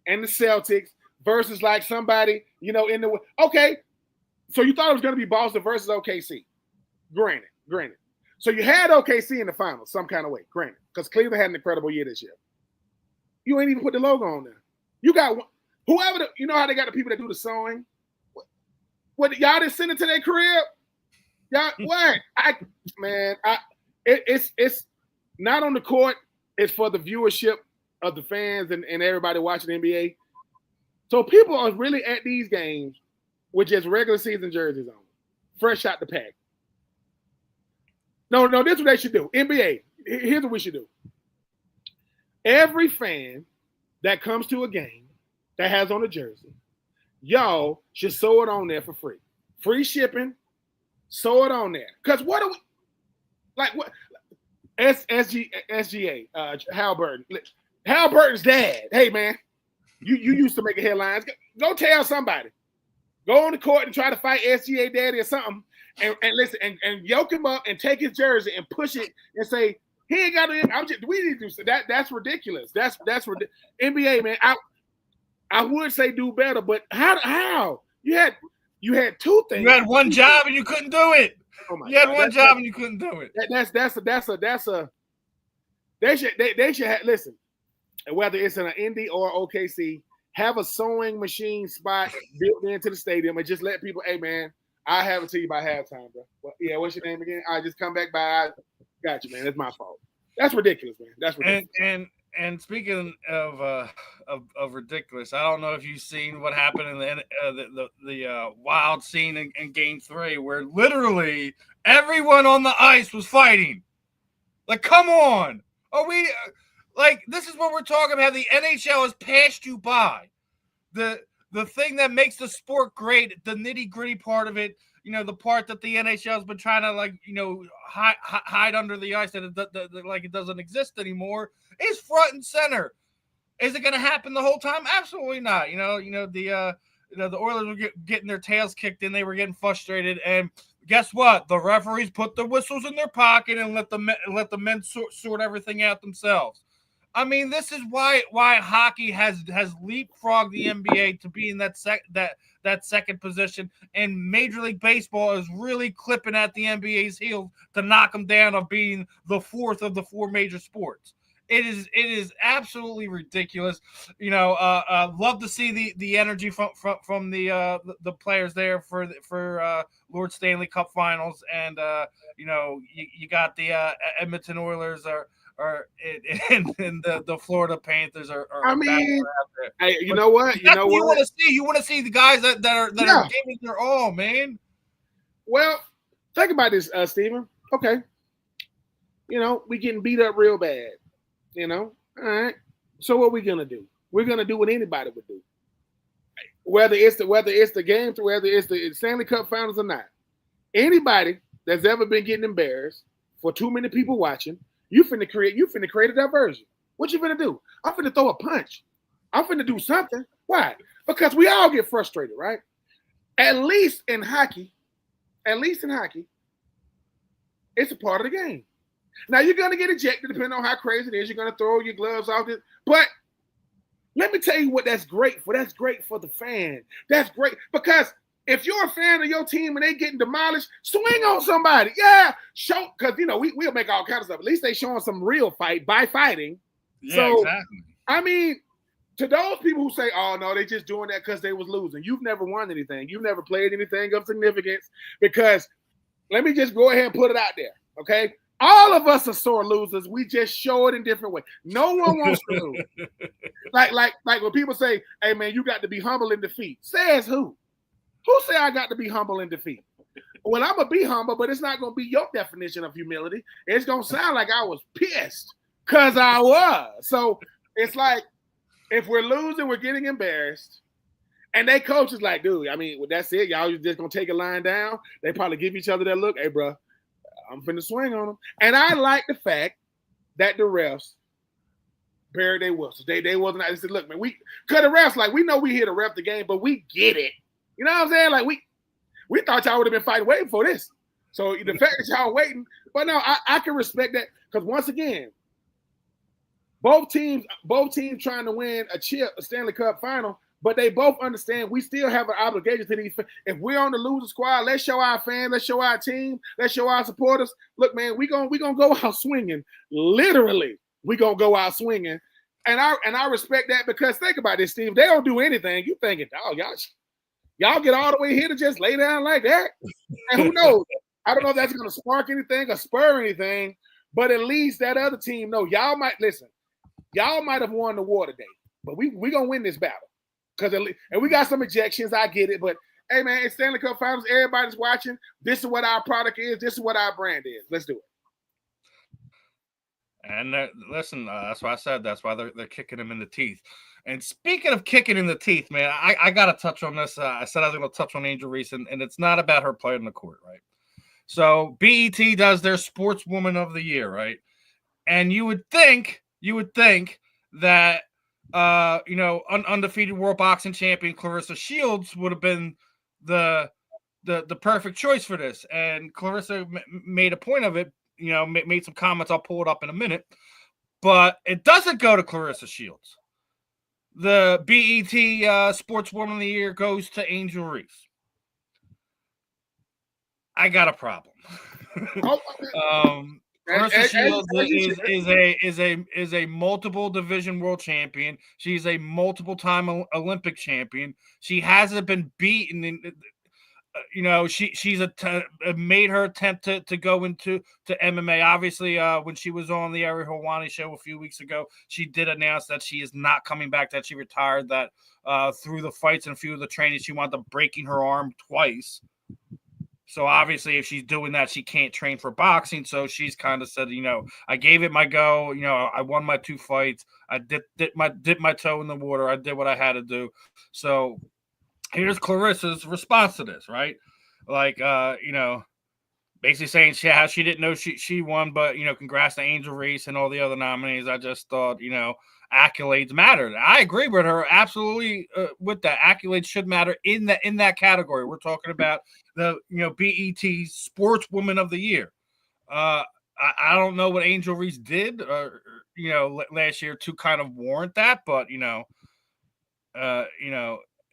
and the Celtics versus like somebody, in the okay. So you thought it was gonna be Boston versus OKC. Granted. So you had OKC in the finals some kind of way, granted, because Cleveland had an incredible year this year. You ain't even put the logo on there. You got whoever you know how they got the people that do the sewing. What y'all didn't send it to their crib? Y'all what? It's not on the court. It's for the viewership of the fans and everybody watching the NBA. So people are really at these games with just regular season jerseys on, fresh out the pack. No, this is what they should do. NBA, here's what we should do. Every fan that comes to a game that has on a jersey, y'all should sew it on there for free. Free shipping, sew it on there. Because what are we like? What SGA, Halliburton's dad. Hey man, you used to make headlines. Go tell somebody. Go on the court and try to fight SGA daddy or something, and listen and yoke him up and take his jersey and push it and say he ain't got to. We need to do that. That's ridiculous. That's ridiculous. NBA man. I would say do better, but how you had two things. You had one job and you couldn't do it. You had one job and you couldn't do it. They should have, listen, whether it's in an Indy or OKC, have a sewing machine spot built into the stadium and just let people, hey man, I'll have it to you by halftime, bro. Well, yeah, what's your name again? I just come back by. Got you, man. That's my fault. That's ridiculous, man. That's ridiculous. And speaking of ridiculous, I don't know if you've seen what happened in the wild scene in Game 3, where literally everyone on the ice was fighting. Like, come on, are we like this is what we're talking about? The NHL has passed you by. The thing that makes the sport great, the nitty gritty part of it. The part that the NHL has been trying to hide under the ice that like it doesn't exist anymore is front and center. Is it going to happen the whole time? Absolutely not. The Oilers were getting their tails kicked in. They were getting frustrated, and guess what? The referees put the whistles in their pocket and let the men sort everything out themselves. I mean, this is why hockey has leapfrogged the NBA to be in that second position, and Major League Baseball is really clipping at the NBA's heels to knock them down of being the fourth of the four major sports. It is absolutely ridiculous. Love to see the energy from the players there for Lord Stanley Cup Finals, and you got the Edmonton Oilers and the Florida Panthers are I mean, hey, you know what? You want to see the guys that are giving their all, man. Well, think about this, Steven. Okay. We getting beat up real bad. All right. So what we gonna do? We're gonna do what anybody would do. Whether it's the game, whether it's the Stanley Cup Finals or not. Anybody that's ever been getting embarrassed for too many people watching, you finna create a diversion. What you finna do? I'm finna throw a punch. I'm finna do something. Why? Because we all get frustrated, right? At least in hockey, it's a part of the game. Now you're gonna get ejected depending on how crazy it is. You're gonna throw your gloves off it. But let me tell you what that's great for. That's great for the fan. That's great because if you're a fan of your team and they getting demolished, swing on somebody. Yeah, show because we'll make all kinds of stuff. At least they showing some real fight by fighting. Yeah, so exactly. I mean, to those people who say, "Oh no, they just doing that because they was losing," you've never won anything. You've never played anything of significance. Because let me just go ahead and put it out there, okay? All of us are sore losers. We just show it in different ways. No one wants to lose. Like when people say, "Hey man, you got to be humble in defeat." Says who? Who say I got to be humble in defeat? Well, I'm gonna be humble, but it's not gonna be your definition of humility. It's gonna sound like I was pissed because I was. So it's like if we're losing, we're getting embarrassed. And they coach is like, dude, I mean, well, that's it. Y'all just gonna take a line down. They probably give each other that look. Hey, bro, I'm finna swing on them. And I like the fact that the refs buried their whistles. They wasn't. They said, look, man, cause the refs like we know we here to ref the game, but we get it. You know what I'm saying? Like we thought y'all would have been fighting waiting for this. So the fact that y'all waiting, but no, I can respect that because once again, both teams trying to win a Stanley Cup final, but they both understand we still have an obligation to these. If we're on the loser squad, let's show our fans, let's show our team, let's show our supporters. Look, man, we gonna go out swinging. Literally, we gonna go out swinging, and I respect that because think about this, Steve. They don't do anything. You thinking, oh, y'all get all the way here to just lay down like that? And who knows? I don't know if that's gonna spark anything or spur anything, but at least that other team know y'all might listen. Y'all might have won the war today, but we gonna win this battle. And we got some ejections, I get it, but hey man, it's Stanley Cup Finals. Everybody's watching. This is what our product is. This is what our brand is. Let's do it. And listen, that's why I said that's why they're kicking him in the teeth. And speaking of kicking in the teeth, man, I got to touch on this. I said I was going to touch on Angel Reese, and it's not about her playing in the court, right? So BET does their Sportswoman of the Year, right? And you would think that undefeated world boxing champion Clarissa Shields would have been the perfect choice for this. And Clarissa made a point of it, made some comments. I'll pull it up in a minute. But it doesn't go to Clarissa Shields. The BET Sportswoman of the Year goes to Angel Reese. I got a problem. Clarissa Shields is a multiple division world champion. She's a multiple time Olympic champion. She hasn't been beaten in. She's made her attempt to go into MMA. Obviously, when she was on the Ari Helwani show a few weeks ago, she did announce that she is not coming back. That she retired. That through the fights and a few of the trainings, she wound up breaking her arm twice. So obviously, if she's doing that, she can't train for boxing. So she's kind of said, I gave it my go. I won my 2 fights. I dipped my toe in the water. I did what I had to do. So here's Clarissa's response to this, right? Like, basically saying she didn't know she won, but congrats to Angel Reese and all the other nominees. I just thought, accolades mattered. I agree with her absolutely with that. Accolades should matter in that category. We're talking about the BET Sportswoman of the Year. I don't know what Angel Reese did last year to kind of warrant that, but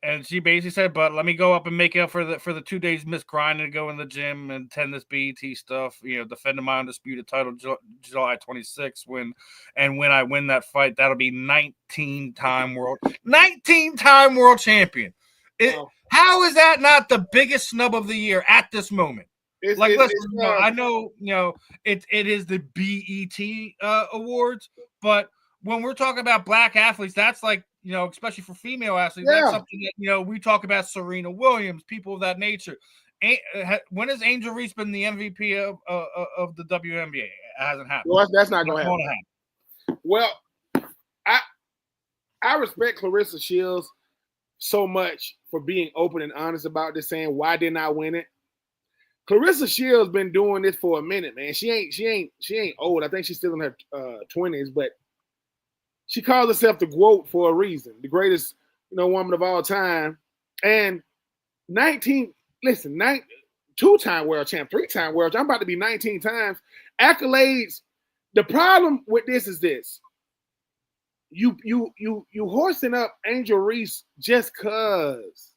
and she basically said, but let me go up and make up for the 2 days missed grinding to go in the gym and attend this BET stuff, defending my undisputed title July 26th. When I win that fight, that'll be 19-time world champion. How is that not the biggest snub of the year at this moment? I know, it is the BET awards, but when we're talking about black athletes, that's like, especially for female athletes, that's something that, we talk about Serena Williams, people of that nature. When has Angel Reese been the MVP of the WNBA? It hasn't happened. Well, that's not going to happen. Well, I respect Clarissa Shields so much for being open and honest about this, saying, why didn't I win it? Clarissa Shields been doing this for a minute, man. She ain't old. I think she's still in her 20s, but she calls herself the GOAT for a reason, the greatest, woman of all time. And 2-time world champ, 3-time world champ. I'm about to be 19 times. Accolades. The problem with this is this. You horsing up Angel Reese just cause.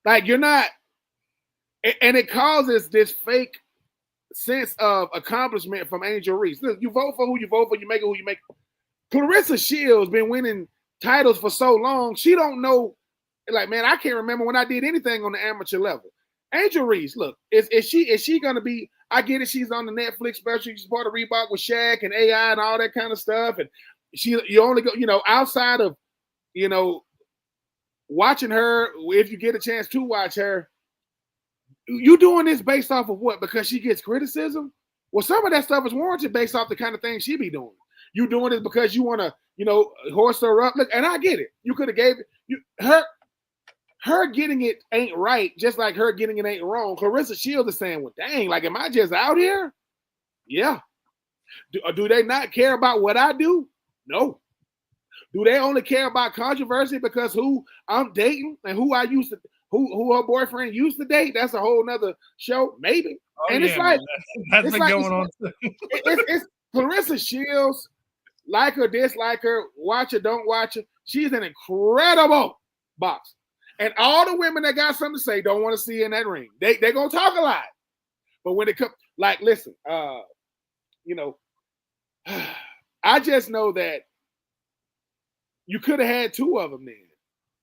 Like, you're not, and it causes this fake sense of accomplishment from Angel Reese. Look, you vote for who you vote for, you make it who you make. Clarissa Shields been winning titles for so long, she don't know. Like, man, I can't remember when I did anything on the amateur level. Angel Reese, look, is she gonna be? I get it. She's on the Netflix special. She's part of Reebok with Shaq and AI and all that kind of stuff. And you only go, outside of, watching her. If you get a chance to watch her, you doing this based off of what? Because she gets criticism. Well, some of that stuff is warranted based off the kind of things she be doing. You doing it because you want to, horse her up. Look, and I get it. You could have gave it. Her getting it ain't right, just like her getting it ain't wrong. Clarissa Shields is saying, well, dang, like, am I just out here? Yeah. Do they not care about what I do? No. Do they only care about controversy because who I'm dating and who her boyfriend used to date? That's a whole nother show, maybe. And it's like, that's been going on. It's Clarissa Shields like her, dislike her, watch her, don't watch her. She's an incredible boxer. And all the women that got something to say don't want to see her in that ring. They're going to talk a lot. But when it comes, like, listen, you know, I just know that you could have had two of them then.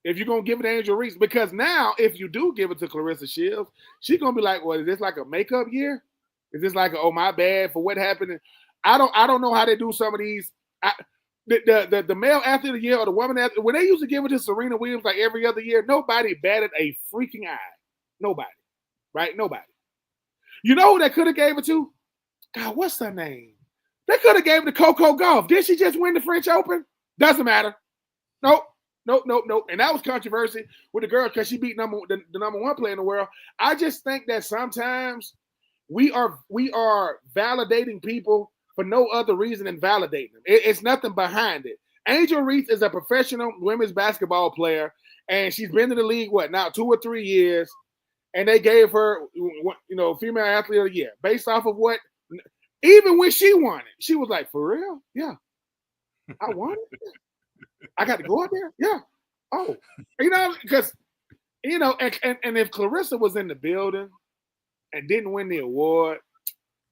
If you're going to give it to Angel Reese. Because now, if you do give it to Clarissa Shields, she's going to be like, well, is this like a makeup year? Is this like, oh, my bad for what happened? I don't know how they do some of these. The male athlete of the year or the woman athlete, when they used to give it to Serena Williams like every other year, nobody batted a freaking eye. Nobody. Right? Nobody. You know who they could have gave it to? God, what's her name? They could have gave it to Coco Gauff. Did she just win the French Open? Doesn't matter. Nope. And that was controversy with the girl because she beat the number one player in the world. I just think that sometimes we are validating people for no other reason than validating them. It's nothing behind it. Angel Reese is a professional women's basketball player, and she's been in the league, now 2 or 3 years, and they gave her, female athlete of the year based off of what, even when she won it, she was like, for real? Yeah. I won it? I got to go out there? Yeah. Oh. Because, and if Clarissa was in the building and didn't win the award,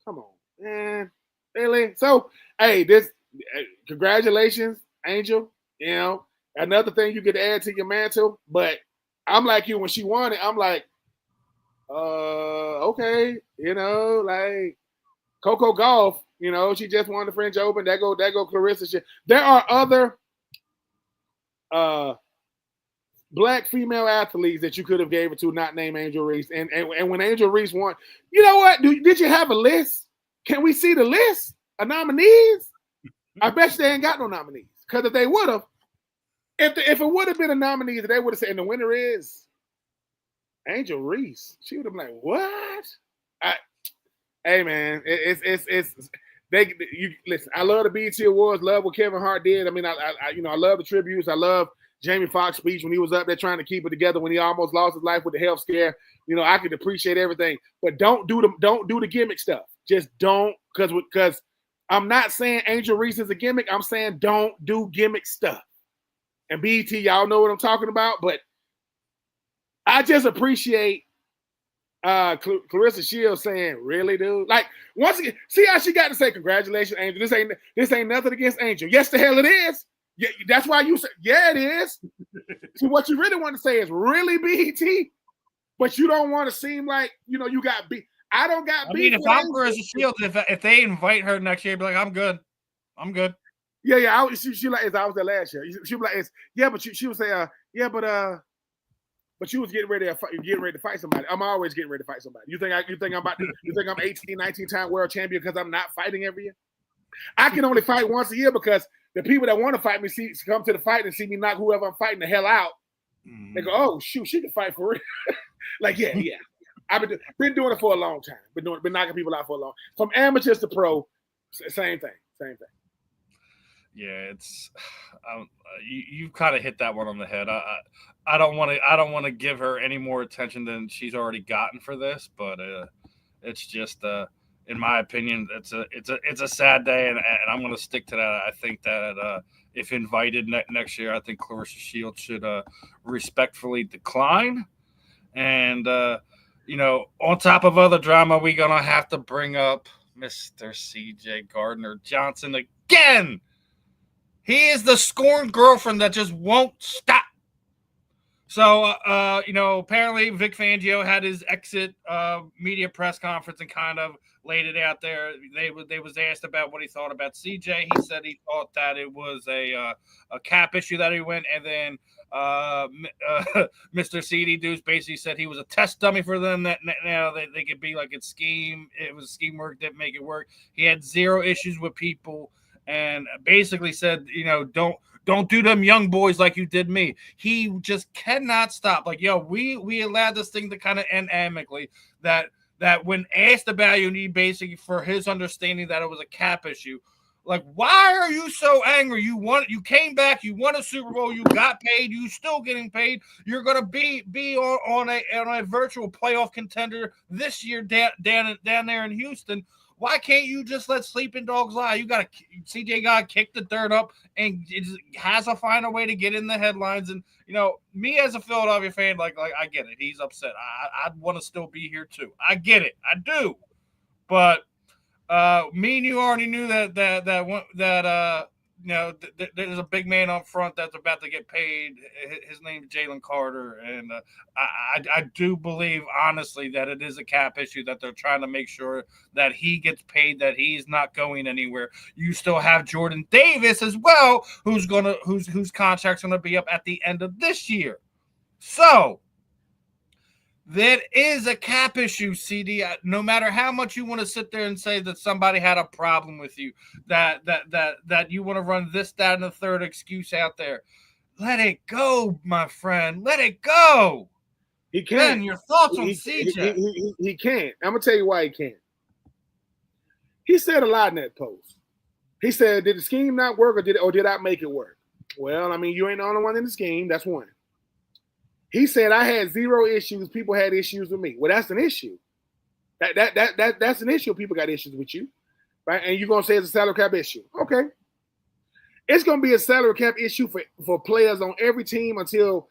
come on, man. Really? So, hey, congratulations, Angel. Another thing you could add to your mantle. But I'm like you, when she won it, I'm like, okay, like Coco Gauff, she just won the French Open. That go Clarissa. There are other black female athletes that you could have gave it to, not named Angel Reese. And when Angel Reese won, you know what? Did you have a list? Can we see the list of nominees? I bet you they ain't got no nominees. Because if they would have, if it would have been a nominee, they would have said, and the winner is Angel Reese. She would have been like, what? Hey man, listen. I love the BET Awards. Love what Kevin Hart did. I mean, I love the tributes. I love Jamie Foxx's speech when he was up there trying to keep it together when he almost lost his life with the health scare. I could appreciate everything, but don't do the gimmick stuff. Just don't, because I'm not saying Angel Reese is a gimmick. I'm saying don't do gimmick stuff. And BET, y'all know what I'm talking about. But I just appreciate Clarissa Shields saying, "Really, dude?" Like once again, see how she got to say, "Congratulations, Angel. This ain't nothing against Angel." Yes, the hell it is. Yeah, that's why you said, "Yeah, it is." See, what you really want to say is, "Really, BET," but you don't want to seem like you got beat. I don't got beat. If I'm Clarissa Shields, if they invite her next year, be like, I'm good. Yeah. She like, as I was there last year. She was like, yeah, but she would say, yeah, but you was getting ready to fight somebody. I'm always getting ready to fight somebody. You think I'm 18, 19 time world champion because I'm not fighting every year? I can only fight once a year because the people that want to fight me come to the fight and see me knock whoever I'm fighting the hell out. Mm-hmm. They go, oh shoot, she can fight for real. Like yeah. I've been doing it for a long time. Been knocking people out for a long time. From amateurs to pro, same thing. Yeah, it's you kind of hit that one on the head. I don't want to give her any more attention than she's already gotten for this, but it's just in my opinion, it's a sad day, and I'm going to stick to that. I think that if invited next year, I think Clarissa Shields should respectfully decline, and on top of other drama, we're going to have to bring up Mr. CJ Gardner-Johnson again. He is the scorned girlfriend that just won't stop. So, apparently Vic Fangio had his exit media press conference and kind of laid it out there. They was asked about what he thought about CJ. He said he thought that it was a cap issue that he went, and then Mr. CD Deuce basically said he was a test dummy for them. That now they could be like it was scheme work, didn't make it work. He had zero issues with people, and basically said, don't do them young boys like you did me. He just cannot stop. Like, we allowed this thing to kind of end amicably. That when asked about you, he basically, for his understanding that it was a cap issue. Like, why are you so angry? You came back, you won a Super Bowl, you got paid, you still getting paid. You're gonna be on a virtual playoff contender this year down there in Houston. Why can't you just let sleeping dogs lie? You got to CJ got to kick the dirt up and it has to find a way to get in the headlines. And me as a Philadelphia fan, like I get it. He's upset. I'd want to still be here too. I get it. I do. But me and you already knew that there's a big man up front that's about to get paid. His name is Jalen Carter, and I do believe honestly that it is a cap issue that they're trying to make sure that he gets paid, that he's not going anywhere. You still have Jordan Davis as well, whose contract's gonna be up at the end of this year. So that is a cap issue, CD. No matter how much you want to sit there and say that somebody had a problem with you, that you want to run this, that, and the third excuse out there, let it go, my friend. Let it go. He can't. Ben, your thoughts on CJ? He can't. I'm gonna tell you why he can't. He said a lot in that post. He said, "Did the scheme not work, or did I make it work?" Well, I mean, you ain't the only one in the scheme. That's one. He said, I had zero issues. People had issues with me. Well, that's an issue. That's an issue. People got issues with you, right? And you're going to say it's a salary cap issue. Okay. It's going to be a salary cap issue for players on every team until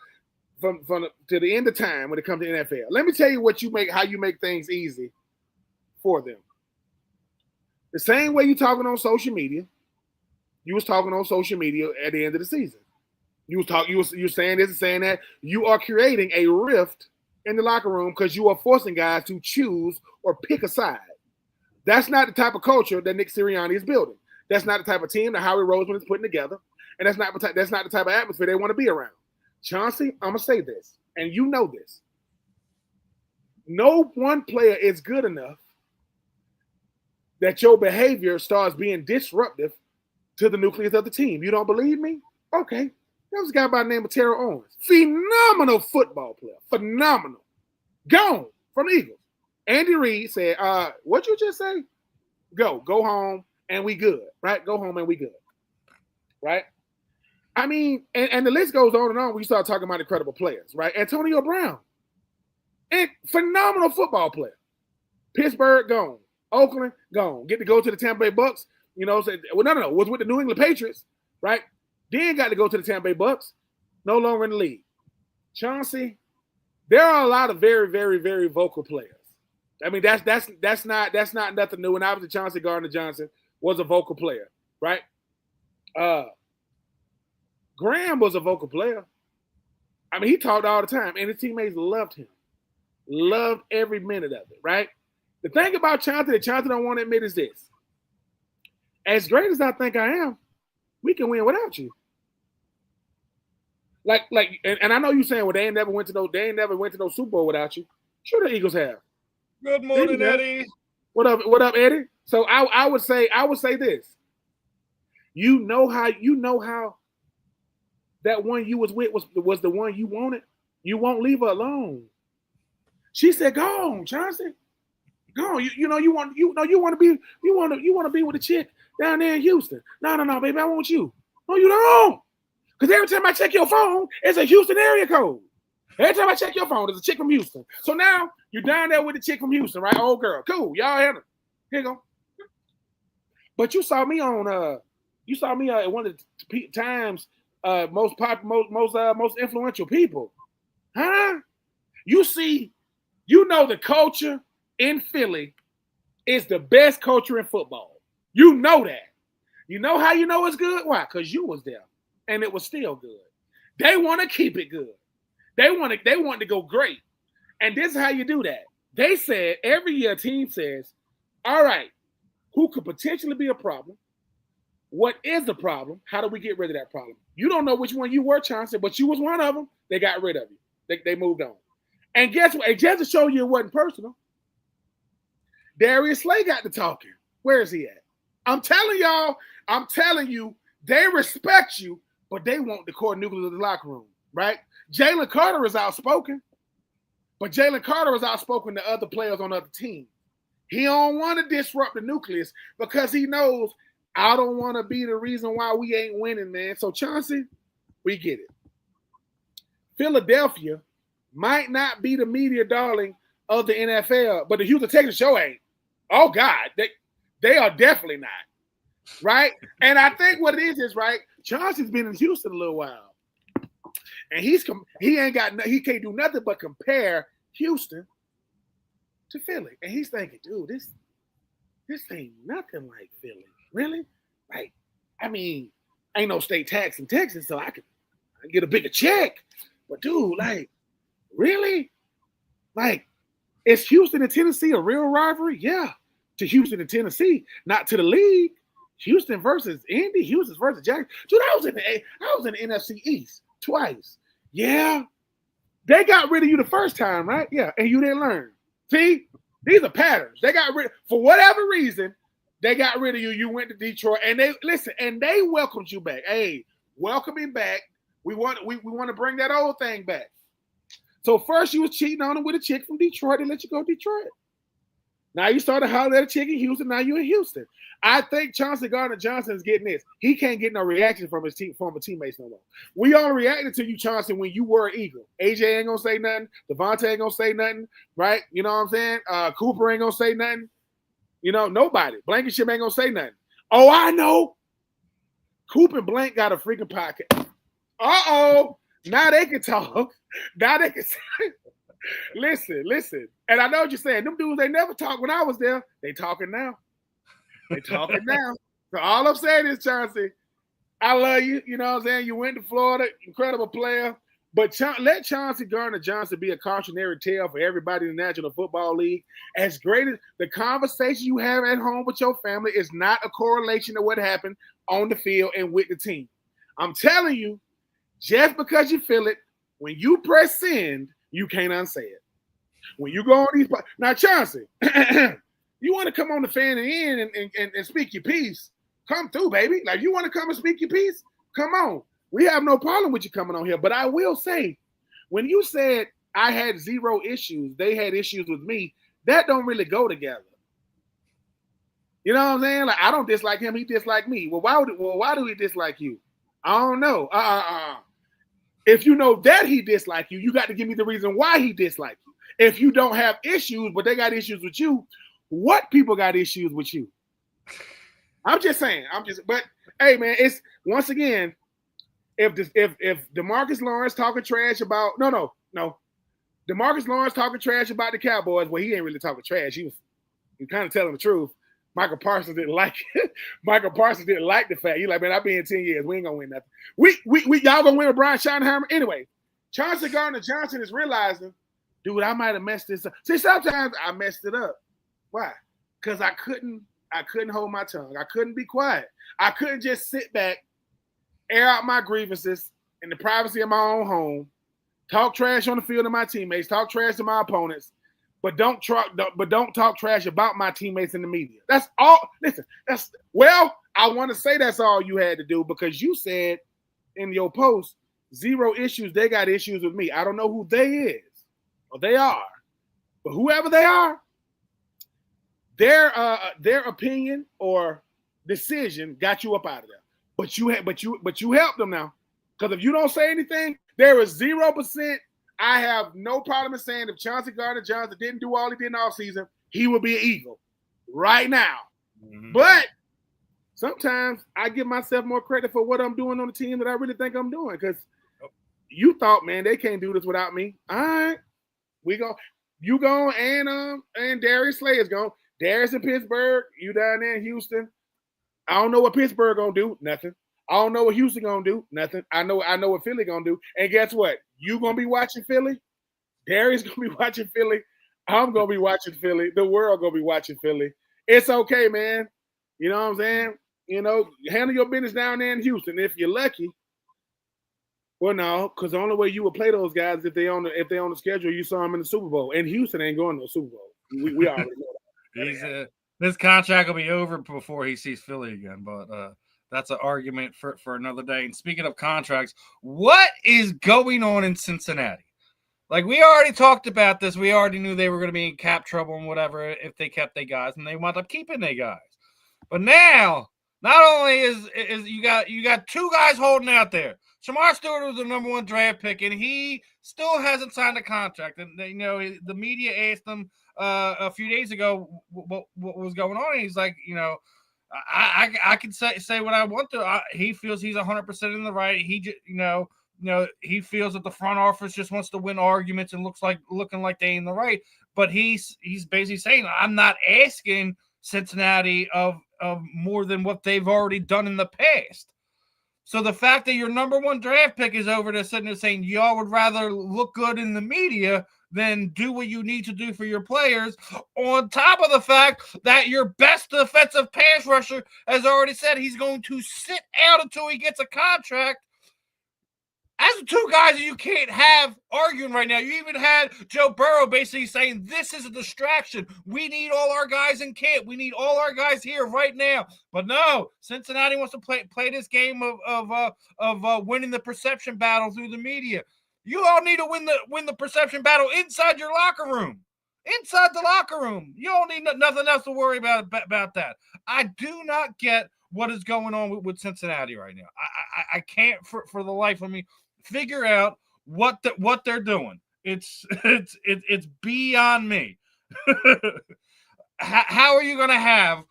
to the end of time when it comes to NFL. Let me tell you how you make things easy for them. The same way you're talking on social media, you was talking on social media at the end of the season. You're saying this and saying that. You are creating a rift in the locker room because you are forcing guys to choose or pick a side. That's not the type of culture that Nick Sirianni is building. That's not the type of team that Howie Roseman is putting together. And that's not the type of atmosphere they want to be around. Chauncey, I'm going to say this, and you know this. No one player is good enough that your behavior starts being disruptive to the nucleus of the team. You don't believe me? Okay. There was a guy by the name of Terrell Owens. Phenomenal football player. Phenomenal. Gone from the Eagles. Andy Reid said, what'd you just say? Go home, and we good, right? Go home, and we good, right? I mean, and the list goes on and on when you start talking about incredible players, right? Antonio Brown, phenomenal football player. Pittsburgh, gone. Oakland, gone. Get to go to the Tampa Bay Bucks, was with the New England Patriots, right? Then got to go to the Tampa Bay Bucks, no longer in the league. Chauncey, there are a lot of very, very, very vocal players. I mean, that's not nothing new. And obviously Chauncey Gardner-Johnson was a vocal player, right? Graham was a vocal player. I mean, he talked all the time, and his teammates loved him. Loved every minute of it, right? The thing about Chauncey that Chauncey don't want to admit is this. As great as I think I am, we can win without you. And I know you saying, well, they ain't never went to no Super Bowl without you. Sure, the Eagles have. Good morning, Eddie. What up, Eddie? So I would say this. You know how that one you was with was the one you wanted. You won't leave her alone. She said, "Go on, Chauncey. Go on. You want to be with a chick down there in Houston. No, baby, I want you. No, you don't. Because every time I check your phone, it's a Houston area code. Every time I check your phone, there's a chick from Houston. So now you're down there with the chick from Houston, right? Old girl. Cool. Y'all had her. Here you go. But you saw me at one of the times most influential people. Huh? The culture in Philly is the best culture in football. You know that. You know how you know it's good? Why? Because you was there. And it was still good. They want to keep it good. They want to go great. And this is how you do that. They said every year a team says, all right, who could potentially be a problem? What is the problem? How do we get rid of that problem? You don't know which one you were, Chauncey, but you was one of them. They got rid of you. They moved on. And guess what? And just to show you it wasn't personal, Darius Slay got to talking. Where is he at? I'm telling you, they respect you, but they want the core nucleus of the locker room, right? Jalen Carter is outspoken, but Jalen Carter is outspoken to other players on other teams. He don't want to disrupt the nucleus because he knows I don't want to be the reason why we ain't winning, man. So, Chauncey, we get it. Philadelphia might not be the media darling of the NFL, but the Houston Texans show ain't. Oh, God. They are definitely not. Right? And I think what it is right. Chauncey's been in Houston a little while, and he can't do nothing but compare Houston to Philly, and he's thinking, dude, this ain't nothing like Philly, really. Like, I mean, ain't no state tax in Texas, so I can get a bigger check, but dude, like, really, like, is Houston and Tennessee a real rivalry? Yeah, to Houston and Tennessee, not to the league. Houston versus Indy, Houston versus Jackson. Dude, I was in the NFC East twice. Yeah. They got rid of you the first time, right? Yeah, and you didn't learn. See? These are patterns. They got rid, for whatever reason, they got rid of you. You went to Detroit, and they welcomed you back. Hey, welcoming back. We want to bring that old thing back. So first you was cheating on him with a chick from Detroit. They let you go to Detroit. Now you started hollering at a chick in Houston. Now you're in Houston. I think Chauncey Gardner-Johnson is getting this. He can't get no reaction from his former teammates no more. We all reacted to you, Chauncey, when you were an Eagle. AJ ain't gonna say nothing. Devontae ain't gonna say nothing, right? You know what I'm saying? Cooper ain't gonna say nothing. You know, nobody. Blankenship ain't gonna say nothing. Oh, I know. Cooper and Blank got a freaking podcast. Uh-oh. Now they can talk. Now they can say. Listen. And I know what you're saying. Them dudes, they never talked when I was there. They talking now. They talking now. So all I'm saying is, Chauncey, I love you. You know what I'm saying? You went to Florida, incredible player. But let Chauncey Gardner-Johnson be a cautionary tale for everybody in the National Football League. As great as the conversation you have at home with your family is not a correlation to what happened on the field and with the team. I'm telling you, just because you feel it, when you press send, you can't unsay it. When you go on these – now, Chauncey, you want to come on the fan and speak your piece, come through, baby. Like, you want to come and speak your piece? Come on. We have no problem with you coming on here. But I will say, when you said I had zero issues, they had issues with me, that don't really go together. You know what I'm saying? Like, I don't dislike him. He disliked me. Well, why do he dislike you? I don't know. If you know that he disliked you, you got to give me the reason why he disliked you. If you don't have issues, but they got issues with you, what people got issues with you? I'm just saying. But hey, man, it's once again, if DeMarcus Lawrence talking trash about no, DeMarcus Lawrence talking trash about the Cowboys, well, he ain't really talking trash. He kind of telling the truth. Michael Parsons didn't like it. Michael Parsons didn't like the fact. He's like, man, I've been in 10 years. We ain't gonna win nothing. We y'all gonna win with Brian Schottenheimer anyway. Chauncey Gardner-Johnson is realizing, dude, I might have messed this up. See, sometimes I messed it up. Why? Because I couldn't hold my tongue. I couldn't be quiet. I couldn't just sit back, air out my grievances in the privacy of my own home, talk trash on the field to my teammates, talk trash to my opponents, but don't talk trash about my teammates in the media. That's all. Listen, I want to say that's all you had to do because you said in your post, zero issues. They got issues with me. I don't know who they is or they are, but whoever they are, their opinion or decision got you up out of there. But you helped them now. Because if you don't say anything, there is 0%. I have no problem in saying if Chauncey Gardner-Johnson didn't do all he did in the offseason, he would be an Eagle right now. Mm-hmm. But sometimes I give myself more credit for what I'm doing on the team that I really think I'm doing. Because you thought, man, they can't do this without me. All right. You go and Darius Slayer's gone. Darius in Pittsburgh, you down there in Houston. I don't know what Pittsburgh gonna do. Nothing. I don't know what Houston gonna do. Nothing. I know what Philly gonna do. And guess what? You gonna be watching Philly. Darius gonna be watching Philly. I'm gonna be watching Philly. The world gonna be watching Philly. It's okay, man. You know what I'm saying? You know, handle your business down there in Houston. If you're lucky. Well, no, because the only way you would play those guys if they on the schedule, you saw them in the Super Bowl. And Houston ain't going to the Super Bowl. We already know that. This contract will be over before he sees Philly again, but that's an argument for another day. And speaking of contracts, what is going on in Cincinnati? Like, we already talked about this. We already knew they were going to be in cap trouble and whatever if they kept their guys, and they wound up keeping their guys. But now, not only is you got two guys holding out there. Shamar Stewart was the number one draft pick, and he still hasn't signed a contract. And you know, the media asked him a few days ago what was going on. And he's like, I can say what I want to. He feels he's 100% in the right. He just, he feels that the front office just wants to win arguments and looking like they in the right. But he's basically saying, I'm not asking Cincinnati of more than what they've already done in the past. So the fact that your number one draft pick is over there sitting there saying y'all would rather look good in the media than do what you need to do for your players, on top of the fact that your best defensive pass rusher has already said he's going to sit out until he gets a contract. As the two guys that you can't have arguing right now, you even had Joe Burrow basically saying this is a distraction. We need all our guys in camp. We need all our guys here right now. But no, Cincinnati wants to play this game of winning the perception battle through the media. You all need to win the perception battle inside your locker room. Inside the locker room. You don't need nothing else to worry about that. I do not get what is going on with Cincinnati right now. I can't for the life of me figure out what they're doing. It's beyond me. How are you going to have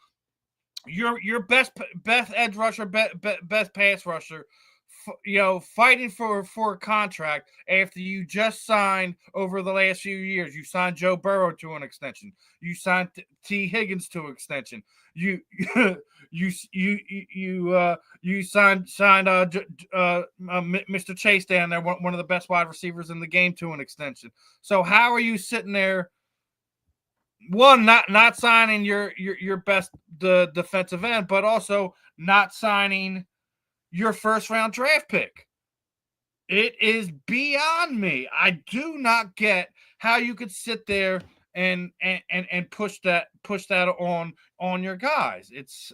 your best edge rusher, best pass rusher, fighting for a contract after you just signed over the last few years? You signed Joe Burrow to an extension. You signed T. Higgins to an extension. You signed Mr. Chase down there, one of the best wide receivers in the game, to an extension. So how are you sitting there? One, not signing your best defensive end, but also not signing your first round draft pick. It is beyond me. I do not get how you could sit there and push that on your guys. It's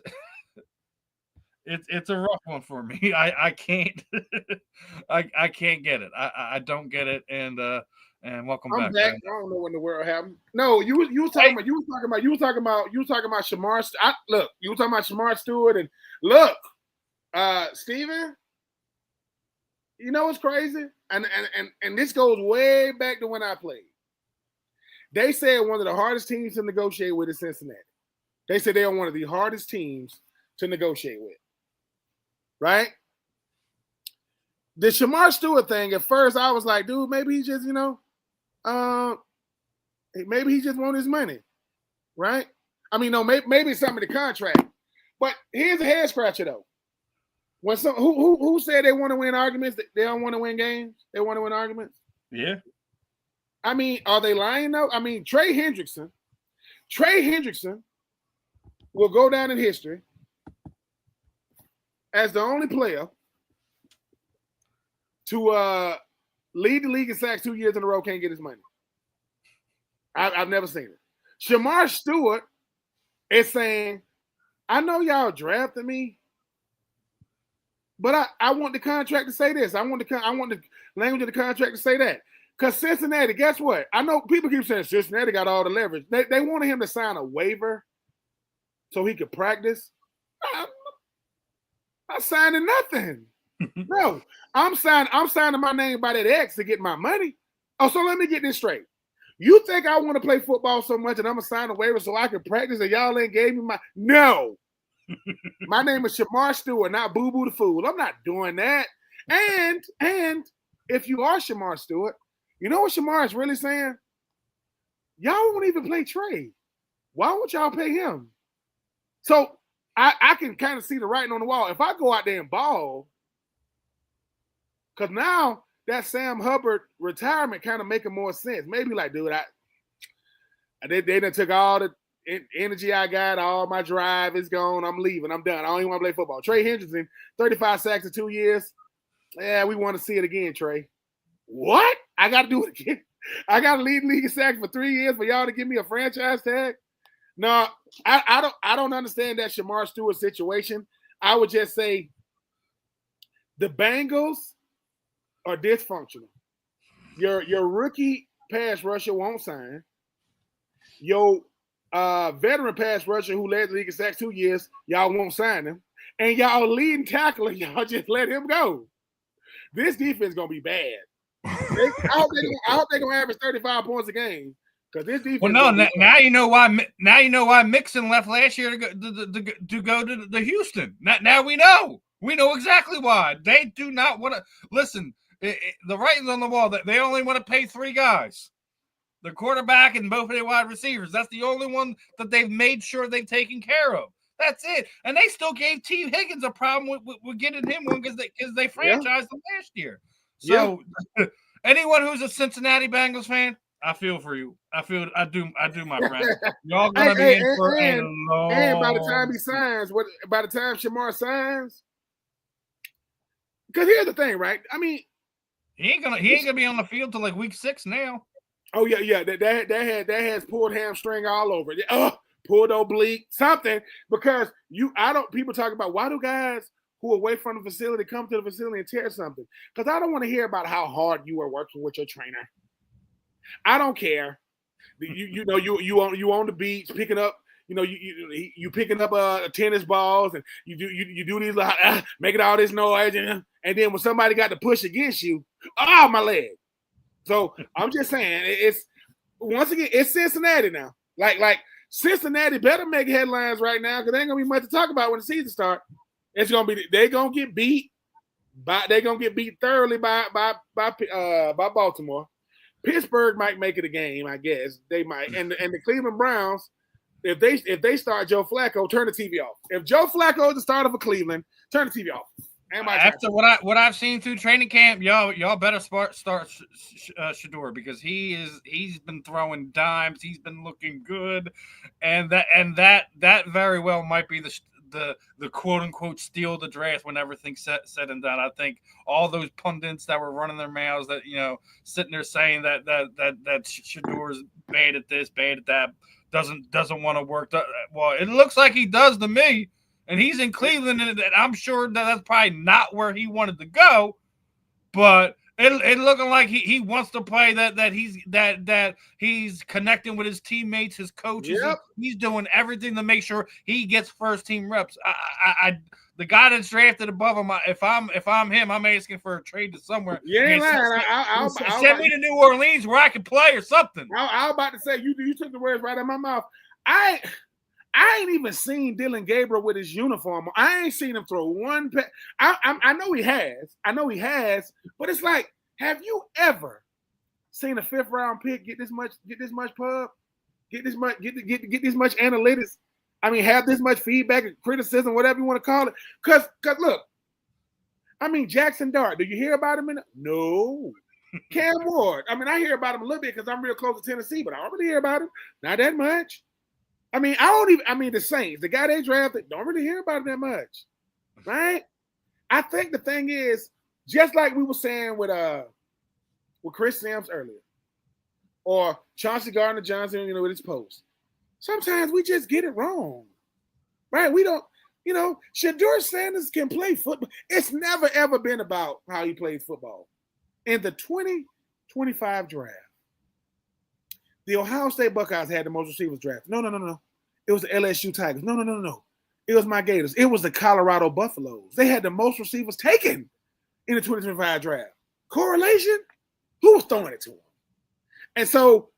a rough one for me. I can't I can't get it. I don't get it. And welcome back. I don't know when the world happened. No, you were talking about Shamar. Look, you were talking about Shamar Stewart, and look, Steven, you know what's crazy? And this goes way back to when I played. They said one of the hardest teams to negotiate with is Cincinnati. They said they are one of the hardest teams to negotiate with. Right? The Shamar Stewart thing, at first I was like, dude, maybe he just, maybe he just want his money. Right? I mean, no, maybe it's something in the contract. But here's a head scratcher though. When who said they want to win arguments? They don't want to win games. They want to win arguments. Yeah. I mean, are they lying though? I mean, Trey Hendrickson will go down in history as the only player to lead the league in sacks 2 years in a row, can't get his money. I've never seen it. Shamar Stewart is saying, I know y'all drafted me, but I want the contract to say this. I want the language of the contract to say that. Because Cincinnati, guess what? I know people keep saying Cincinnati got all the leverage. They wanted him to sign a waiver so he could practice. I'm signing nothing. No, I'm signing my name by that X to get my money. Oh, so let me get this straight. You think I want to play football so much and I'm going to sign a waiver so I can practice and y'all ain't gave me my – no. My name is Shamar Stewart, not Boo Boo the Fool. I'm not doing that. And if you are Shamar Stewart, you know what Shamar is really saying? Y'all won't even play Trey. Why would y'all pay him? So I can kind of see the writing on the wall. If I go out there and ball, because now that Sam Hubbard retirement kind of making more sense. Maybe like, dude, they done took all the energy I got, all my drive is gone. I'm leaving. I'm done. I don't even want to play football. Trey Hendrickson, 35 sacks in 2 years. Yeah, we want to see it again, Trey. What? I got to do it again. I got to lead league in sacks for 3 years for y'all to give me a franchise tag? No, I don't understand that Shamar Stewart situation. I would just say the Bengals are dysfunctional. Your rookie pass rusher won't sign. Your veteran pass rusher who led the league in sacks 2 years, y'all won't sign him. And y'all leading tackler, y'all just let him go. This defense is going to be bad. I hope they're going to average 35 points a game Because this defense. Well, no, now you know why. Now you know why Mixon left last year to go to the Houston. Now we know. We know exactly why. They do not want to listen. The writing's on the wall that they only want to pay 3 guys: the quarterback and both of their wide receivers. That's the only one that they've made sure they've taken care of. That's it. And they still gave T. Higgins a problem with getting him one because they franchised him last year. So anyone who's a Cincinnati Bengals fan, I feel for you. I do, my friend. Y'all gonna be in for a long. And by the time he signs, by the time Shamar signs, because here's the thing, right? I mean, he ain't gonna be on the field till like week 6 now. Oh yeah. That has pulled hamstring all over it. Pulled oblique, something. Because people talk about why do guys who are away from the facility come to the facility and tear something? Because I don't want to hear about how hard you are working with your trainer. I don't care. You on the beach picking up, you picking up tennis balls and you do these making all this noise and then when somebody got to push against you, my leg. So I'm just saying it's once again it's Cincinnati now. Like Cincinnati better make headlines right now because there ain't gonna be much to talk about when the season starts. It's gonna be they're gonna get beat thoroughly by Baltimore. Pittsburgh might make it a game, I guess. They might. And the Cleveland Browns, if they start Joe Flacco, turn the TV off. If Joe Flacco is the starter for Cleveland, turn the TV off. After what I've seen through training camp, y'all better start Shedeur because he's been throwing dimes. He's been looking good, and that very well might be the quote unquote steal of the draft when everything's said and done. I think all those pundits that were running their mouths that sitting there saying that Shedeur's bad at this, bad at that, doesn't want to work. Well, it looks like he does to me. And he's in Cleveland, and I'm sure that's probably not where he wanted to go. But it looking like he wants to play. That he's connecting with his teammates, his coaches. Yep. He's doing everything to make sure he gets first team reps. The guy that's drafted above him. If I'm him, I'm asking for a trade to somewhere. You ain't lying. I'll send me to New Orleans where I can play or something. I was about to say you took the words right out of my mouth. I ain't even seen Dylan Gabriel with his uniform. I ain't seen him throw one pass. I know he has. But it's like, have you ever seen a 5th round pick get this much pub, get this much analytics? I mean, have this much feedback and criticism, whatever you want to call it. Cause look, I mean, Jackson Dart. Do you hear about him? No. Cam Ward. I mean, I hear about him a little bit because I'm real close to Tennessee, but I don't really hear about him. Not that much. I mean, the Saints, the guy they drafted, don't really hear about him that much, right? I think the thing is, just like we were saying with Chris Sims earlier, or Chauncey Gardner-Johnson, with his post, sometimes we just get it wrong, right? We don't, Shedeur Sanders can play football. It's never, ever been about how he plays football. In the 2025 draft, the Ohio State Buckeyes had the most receivers drafted. No. It was the LSU Tigers. No. It was my Gators. It was the Colorado Buffaloes. They had the most receivers taken in the 2025 draft. Correlation? Who was throwing it to them? And so,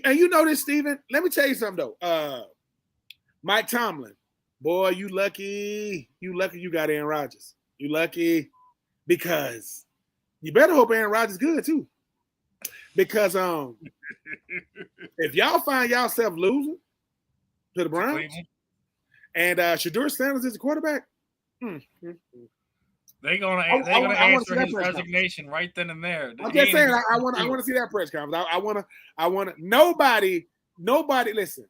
and you know this, Steven, let me tell you something, though. Mike Tomlin, boy, you lucky. You lucky you got Aaron Rodgers. You lucky because you better hope Aaron Rodgers is good, too. Because if y'all find yourself losing to the Browns and Shedeur Sanders is the quarterback, they're gonna answer his resignation right then and there. I'm just saying, I want to see that press conference. I want nobody. Listen,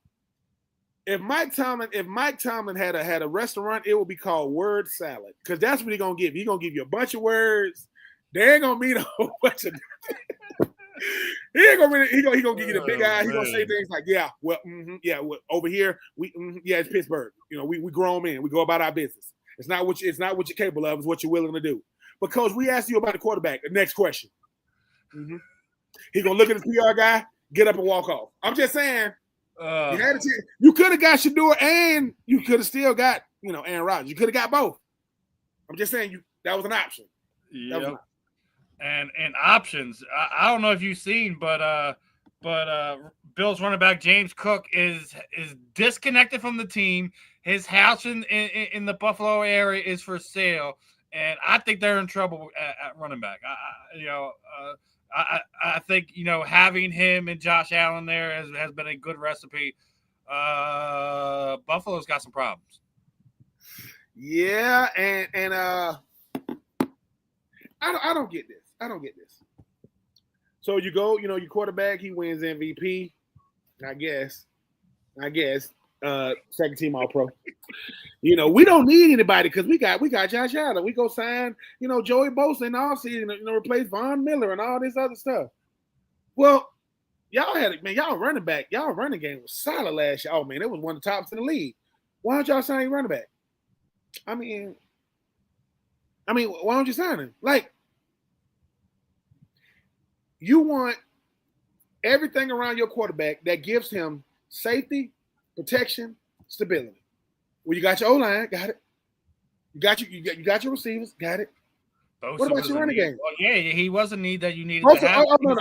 if Mike Tomlin had a restaurant, it would be called Word Salad because that's what he's gonna give. He's gonna give you a bunch of words. They ain't gonna mean a whole bunch of. He ain't gonna really. He gonna give you the big eye. He gonna say things like, well, over here, it's Pittsburgh. We grown men. We go about our business. It's not what you're capable of. It's what you're willing to do. Because we asked you about the quarterback. The next question. He gonna look at his PR guy, get up and walk off. I'm just saying. You could have got Shedeur and you could have still got Aaron Rodgers. You could have got both. I'm just saying that was an option. Yep. And options. I don't know if you've seen, but Bills running back James Cook is disconnected from the team. His house in the Buffalo area is for sale, and I think they're in trouble at running back. I think having him and Josh Allen there has been a good recipe. Buffalo's got some problems. Yeah, and I don't get this. I don't get this. So you go, your quarterback, he wins MVP. I guess. Second team All Pro. We don't need anybody because we got Josh Allen. We go sign, Joey Bosa in the offseason, replace Von Miller and all this other stuff. Well, y'all had it, man. Y'all running game was solid last year. Oh man, it was one of the tops in the league. Why don't y'all sign your running back? I mean, why don't you sign him? Like, you want everything around your quarterback that gives him safety, protection, stability. Well, you got your O-line, got it. You got your receivers, got it. Bosa what about your running game? Well, yeah, he was a need that you needed Bosa, to have. no.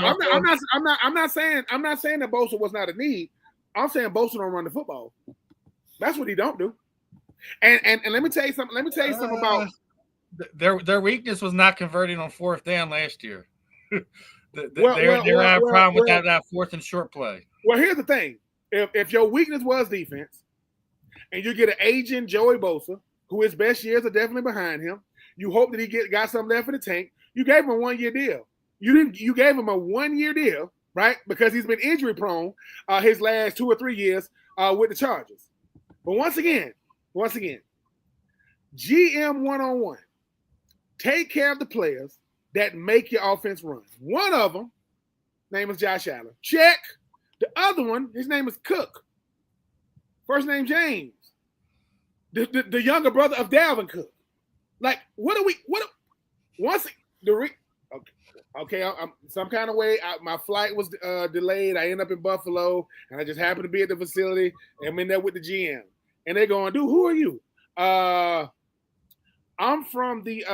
I'm not saying that Bosa was not a need. I'm saying Bosa don't run the football. That's what he don't do. And let me tell you something. About their weakness was not converting on fourth down last year. They have a problem with that fourth and short play. Well, here's the thing: if your weakness was defense, and you get an aging Joey Bosa, who his best years are definitely behind him, you hope that he got something left in the tank. You gave him a 1-year deal. You gave him a 1-year deal, right? Because he's been injury prone his last 2 or 3 years with the Chargers. But once again, GM 101, take care of the players that make your offense run. One of them, name is Josh Allen. Check. The other one, his name is Cook. First name James. The younger brother of Dalvin Cook. Like, okay, I'm some kind of way. My flight was delayed. I end up in Buffalo, and I just happened to be at the facility. And I'm in there with the GM, and they're going, "Dude, who are you?" I'm from the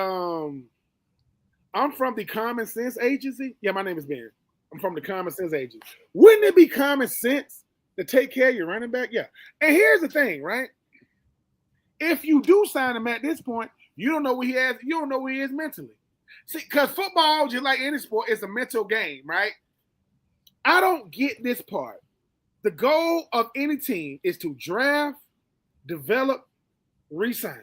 Common Sense Agency. Yeah, my name is Ben. I'm from the Common Sense Agency. Wouldn't it be common sense to take care of your running back? Yeah. And here's the thing, right? If you do sign him at this point, you don't know where he is. You don't know where he is mentally. See, because football, just like any sport, is a mental game, right? I don't get this part. The goal of any team is to draft, develop, re-sign.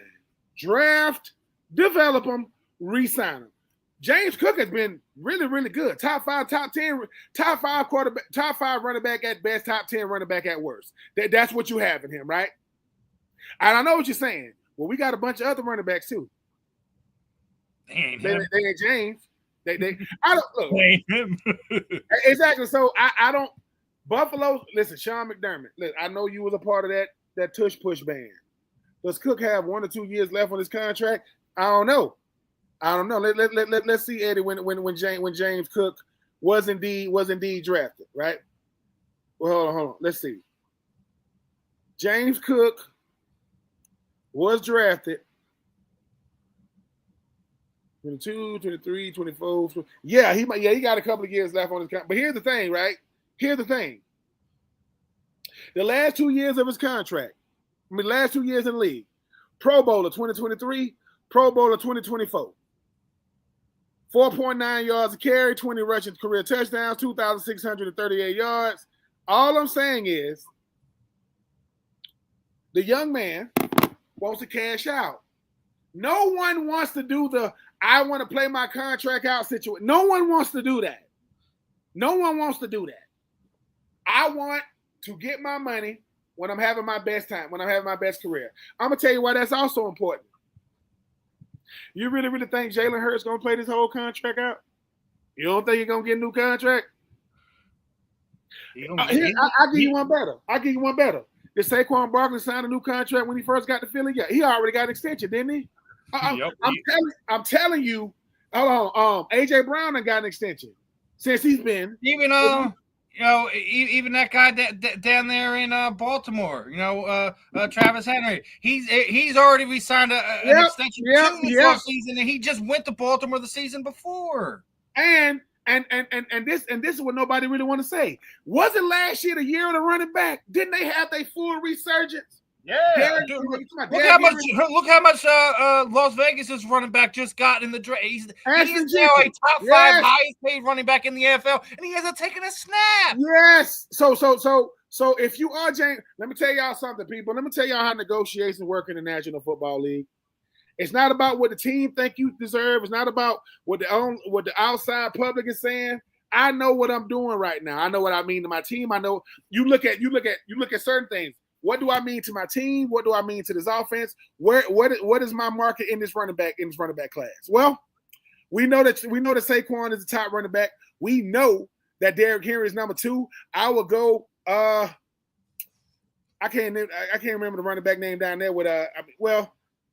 Draft, develop them, re-sign them. James Cook has been really, really good. Top 5, top 10, top 5 quarterback, top 5 running back at best, top 10 running back at worst. That's what you have in him, right? And I know what you're saying. Well, we got a bunch of other running backs too. They ain't James. I don't look. They ain't him. Exactly. So I don't. Buffalo. Listen, Sean McDermott. Look, I know you was a part of that tush push band. Does Cook have 1 or 2 years left on his contract? I don't know. Let's see, Eddie, when James Cook was indeed drafted, right? Well, hold on. Let's see. James Cook was drafted 22, 23, 24. Yeah, he got a couple of years left on his contract. But here's the thing, right? The last 2 years of his contract, last 2 years in the league, Pro Bowler 2023, Pro Bowler 2024. 4.9 yards a carry, 20 rushing career touchdowns, 2,638 yards. All I'm saying is the young man wants to cash out. No one wants to do the I want to play my contract out situation. No one wants to do that. I want to get my money when I'm having my best time, when I'm having my best career. I'm going to tell you why that's also important. You really, really think Jalen Hurts going to play this whole contract out? You don't think he's going to get a new contract? I'll give you one better. Did Saquon Barkley sign a new contract when he first got to Philly? Yeah, he already got an extension, didn't he? I'm telling you. Hold on. AJ Brown done got an extension since he's been. Even that guy down there in Baltimore, Travis Henry, he's already re-signed an extension to the season, and he just went to Baltimore the season before. And And this is what nobody really want to say. Wasn't last year the year of the running back? Didn't they have their full resurgence? Yeah, dude, look how much Las Vegas' running back just got in the draft. He's now a top 5 highest paid running back in the NFL, and he hasn't taken a snap. Yes. So if you are James, let me tell y'all something, people. Let me tell y'all how negotiations work in the National Football League. It's not about what the team think you deserve. It's not about what the outside public is saying. I know what I'm doing right now. I know what I mean to my team. I know you look at certain things. What do I mean to my team? What do I mean to this offense? What is my market in this running back class? Well, we know that Saquon is the top running back. We know that Derrick Henry is number 2. I will go. I can't remember the running back name down there with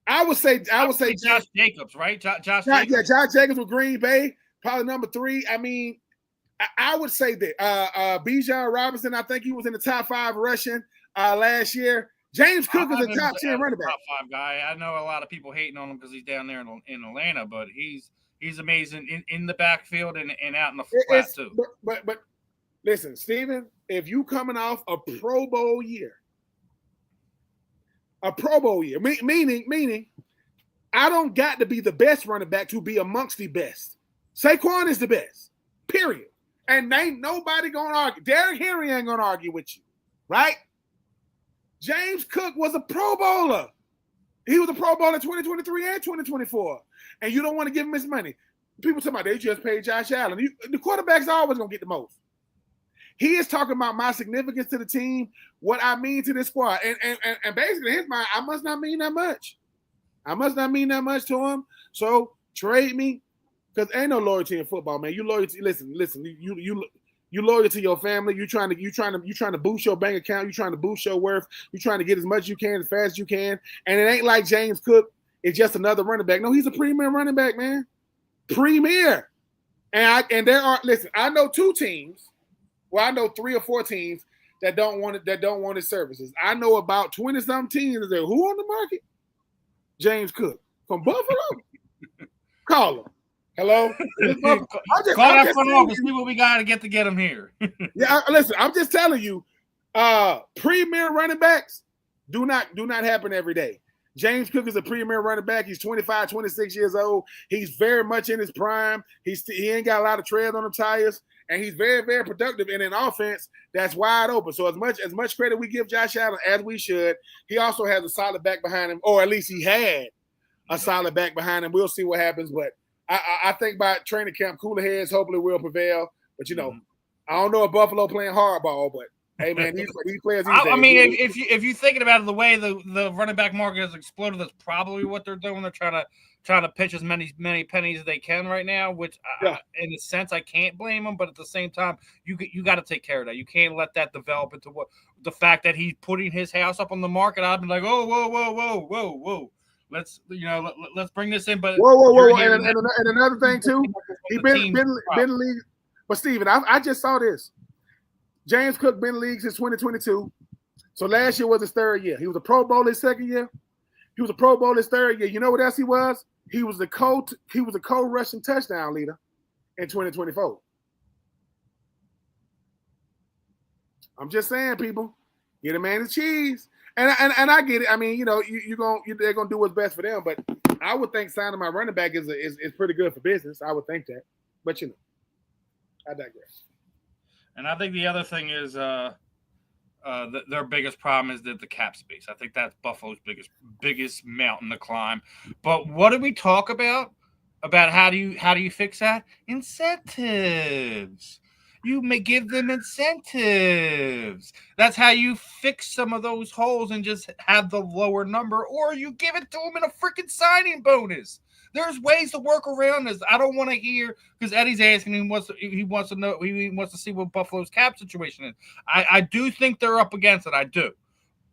I would say Josh Jacobs, right? Josh Jacobs. Yeah, Josh Jacobs with Green Bay, probably number 3. I mean, I would say that Bijan Robinson, I think he was in the top 5 rushing last year. James Cook is a top 10 running back. Top 5 guy. I know a lot of people hating on him because he's down there in Atlanta, but he's amazing in the backfield and out in the flat too. But listen, Steven, if you coming off a Pro Bowl year, meaning I don't got to be the best running back to be amongst the best. Saquon is the best, period. And ain't nobody going to argue. Derrick Henry ain't going to argue with you, right? James Cook was a Pro Bowler. He was a Pro Bowler in 2023 and 2024. And you don't want to give him his money. People talking about they just paid Josh Allen. The quarterback's always going to get the most. He is talking about my significance to the team, what I mean to this squad. And basically, in his mind, I must not mean that much. I must not mean that much to him. So trade me, because ain't no loyalty in football, man. You loyalty. Listen. You loyal to your family. You trying to boost your bank account. You trying to boost your worth. You trying to get as much as you can as fast as you can. And it ain't like James Cook is just another running back. No, he's a premier running back, man. Premier. And there are, listen, I know 2 teams. Well, I know 3 or 4 teams that don't want his services. I know about 20-some teams that say, who on the market? James Cook from Buffalo. Call him. Hello? Call that front office. See what we got to get him here. Yeah, listen, I'm just telling you, premier running backs do not happen every day. James Cook is a premier running back. He's 25, 26 years old. He's very much in his prime. He ain't got a lot of tread on the tires, and he's very, very productive in an offense that's wide open. So as much credit we give Josh Allen, as we should, he also has a solid back behind him, or at least he had a solid back behind him. We'll see what happens, but I think by training camp, cooler heads hopefully will prevail. But, I don't know if Buffalo playing hardball, but hey, man, these players. I mean, if you're thinking about it, the way the running back market has exploded, that's probably what they're doing. They're trying to pitch as many pennies as they can right now. Which, in a sense, I can't blame them. But at the same time, you got to take care of that. You can't let that develop into the fact that he's putting his house up on the market. I've been like, whoa. Let's bring this in. But whoa. And another thing too, he been in the league. But Steven, I just saw this. James Cook been in the league since 2022. So last year was his 3rd year. He was a Pro Bowl his 2nd year. He was a Pro Bowl his 3rd year. You know what else he was? He was a co-rushing touchdown leader in 2024. I'm just saying, people, get a man his cheese. And I get it. I mean, they're gonna do what's best for them. But I would think signing my running back is pretty good for business. I would think that. But I digress. And I think the other thing is their biggest problem is the cap space. I think that's Buffalo's biggest mountain to climb. But what did we talk about? About how do you fix that? Incentives. You may give them incentives. That's how you fix some of those holes and just have the lower number, or you give it to them in a freaking signing bonus. There's ways to work around this. I don't want to hear, because Eddie's asking, he wants to see what Buffalo's cap situation is. I do think they're up against it. I do.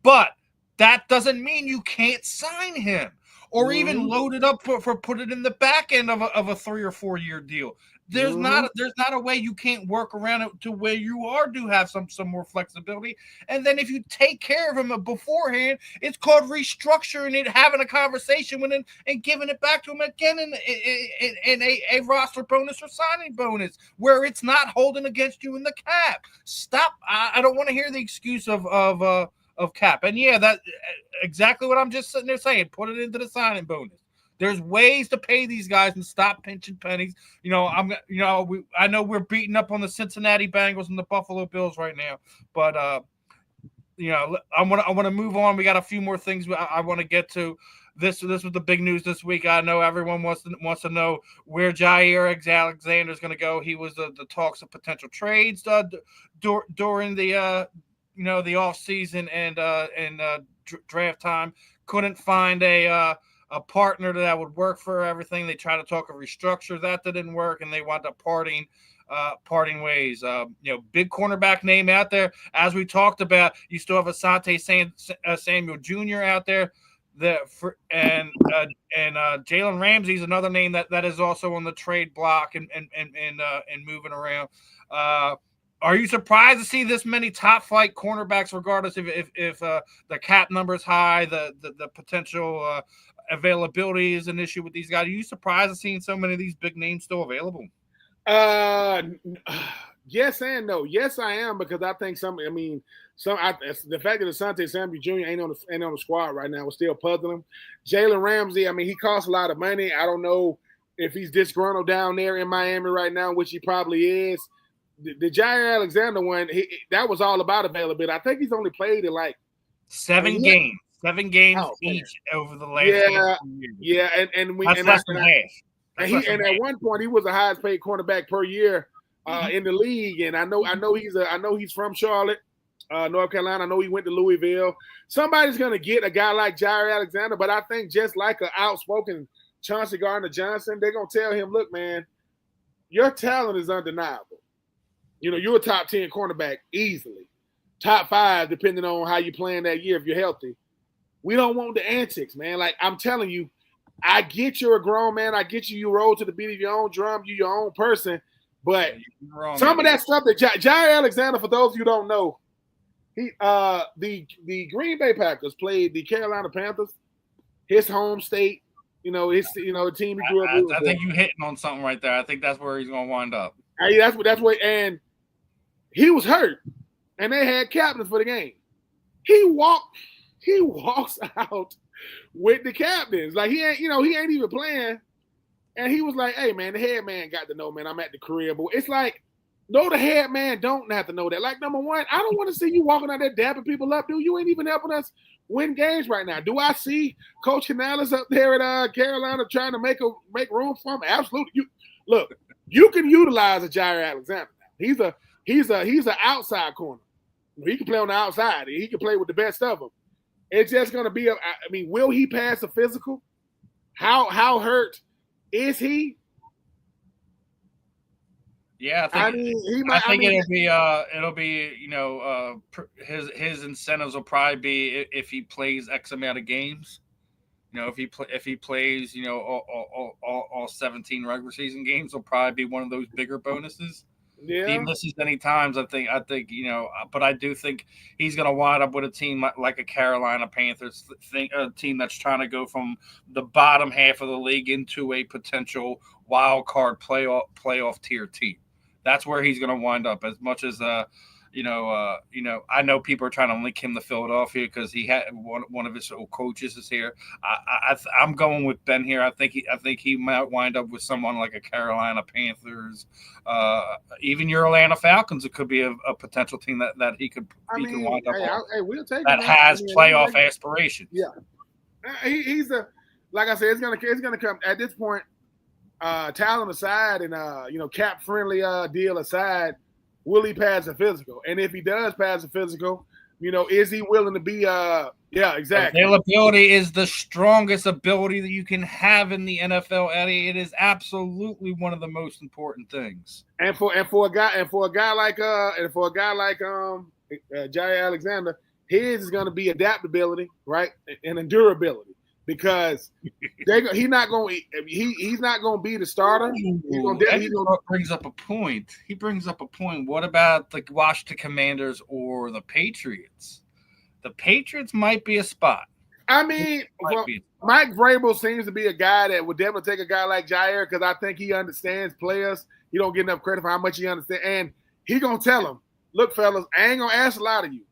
But that doesn't mean you can't sign him. or even load it up for put it in the back end of a 3 or 4 year deal. There's not a way you can't work around it to where you do have some more flexibility. And then if you take care of him beforehand, it's called restructuring it, having a conversation with him, and giving it back to him again in a roster bonus or signing bonus where it's not holding against you in the cap. Stop. I don't want to hear the excuse of cap. And yeah, that exactly what I'm just sitting there saying. Put it into the signing bonus. There's ways to pay these guys and stop pinching pennies. I know we're beating up on the Cincinnati Bengals and the Buffalo Bills right now, but I want to move on. We got a few more things I want to get to. This was the big news this week. I know everyone wants to know where Jair Alexander is going to go. He was the talks of potential trades during the the off season and draft time. Couldn't find a partner that would work for everything. They tried to talk a restructure that didn't work, and they wound up parting ways. Big cornerback name out there, as we talked about. You still have Asante Samuel Jr. out there. And Jalen Ramsey's another name that is also on the trade block and moving around. Are you surprised to see this many top flight cornerbacks, regardless if the cap number is high, the potential availability is an issue with these guys? Are you surprised to seeing so many of these big names still available? Yes and no. Yes, I am, because I think the fact that Asante Samuel Jr. ain't on the squad right now is still puzzling. Jalen Ramsey, he costs a lot of money. I don't know if he's disgruntled down there in Miami right now, which he probably is. The Jair Alexander one, that was all about availability. I think he's only played in like 7 games. 7 games each over the last year. Yeah, and that's less than half. And at one point he was the highest paid cornerback per year in the league. And I know he's from Charlotte, North Carolina. I know he went to Louisville. Somebody's gonna get a guy like Jair Alexander, but I think just like an outspoken Chauncey Gardner-Johnson, they're gonna tell him, look, man, your talent is undeniable. You're a top 10 cornerback easily. Top 5, depending on how you're playing that year if you're healthy. We don't want the antics, man. Like, I'm telling you, I get you're a grown man. I get you roll to the beat of your own drum. You're your own person. But some of that stuff that Jair Alexander, for those of you who don't know, he the Green Bay Packers played the Carolina Panthers, his home state. The team he grew up with. I think you're hitting on something right there. I think that's where he's going to wind up. That's what, and he was hurt, and they had captains for the game. He walks out with the captains. Like, he ain't even playing. And he was like, hey, man, the head man got to know, man, I'm at the crib. But it's like, no, the head man don't have to know that. Like, number one, I don't want to see you walking out there dapping people up, dude. You ain't even helping us win games right now. Do I see Coach Canales up there at Carolina trying to make room for him? Absolutely. You can utilize a Jair Alexander now. He's an outside corner. He can play on the outside. He can play with the best of them. It's just going to be will he pass a physical? How hurt is he? Yeah, I think it'll be his incentives will probably be if he plays X amount of games. If he plays all 17 regular season games, will probably be one of those bigger bonuses. Yeah. If he misses any times, I think but I do think he's going to wind up with a team like a Carolina Panthers a team that's trying to go from the bottom half of the league into a potential wild card playoff tier team. That's where he's going to wind up. As much as I know people are trying to link him to Philadelphia because he had one of his old coaches is here. I'm going with Ben here. I think he might wind up with someone like a Carolina Panthers, even your Atlanta Falcons. It could be a potential team that he could wind up on. We'll take that has playoff aspirations. Yeah, he's like I said, it's gonna come at this point. Talent aside and cap friendly deal aside. Will he pass a physical? And if he does pass a physical, is he willing to be exactly. Availability is the strongest ability that you can have in the NFL, Eddie. It is absolutely one of the most important things. And for a guy like Jair Alexander, his is going to be adaptability, right? And endurability. because he's not going to be the starter. Brings up a point. He brings up a point. What about the Washington Commanders or the Patriots? The Patriots might be a spot. I mean, Mike Vrabel seems to be a guy that would definitely take a guy like Jair because I think he understands players. He don't get enough credit for how much he understands. And he going to tell them, look, fellas, I ain't going to ask a lot of you.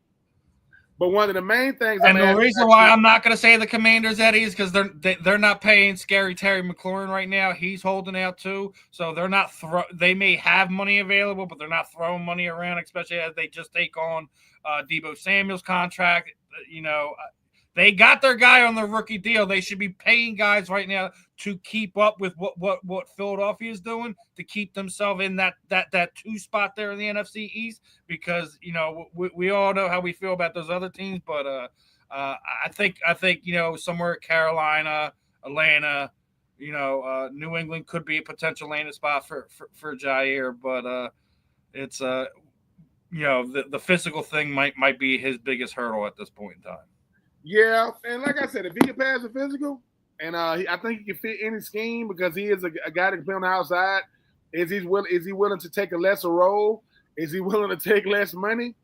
But one of the main things, and the reason why I'm not going to say the Commanders, Eddie, is because they're not paying Scary Terry McLaurin right now. He's holding out too, so they're not. They may have money available, but they're not throwing money around, especially as they just take on Deebo Samuel's contract. They got their guy on the rookie deal. They should be paying guys right now to keep up with what Philadelphia is doing to keep themselves in that 2 spot there in the NFC East, because we all know how we feel about those other teams, but I think somewhere Carolina, Atlanta, New England could be a potential landing spot for Jair, but it's the physical thing might be his biggest hurdle at this point in time. Yeah, and like I said, if he can pass the physical, and I think he can fit any scheme because he is a guy that can play on the outside. Is he willing to take a lesser role? Is he willing to take less money?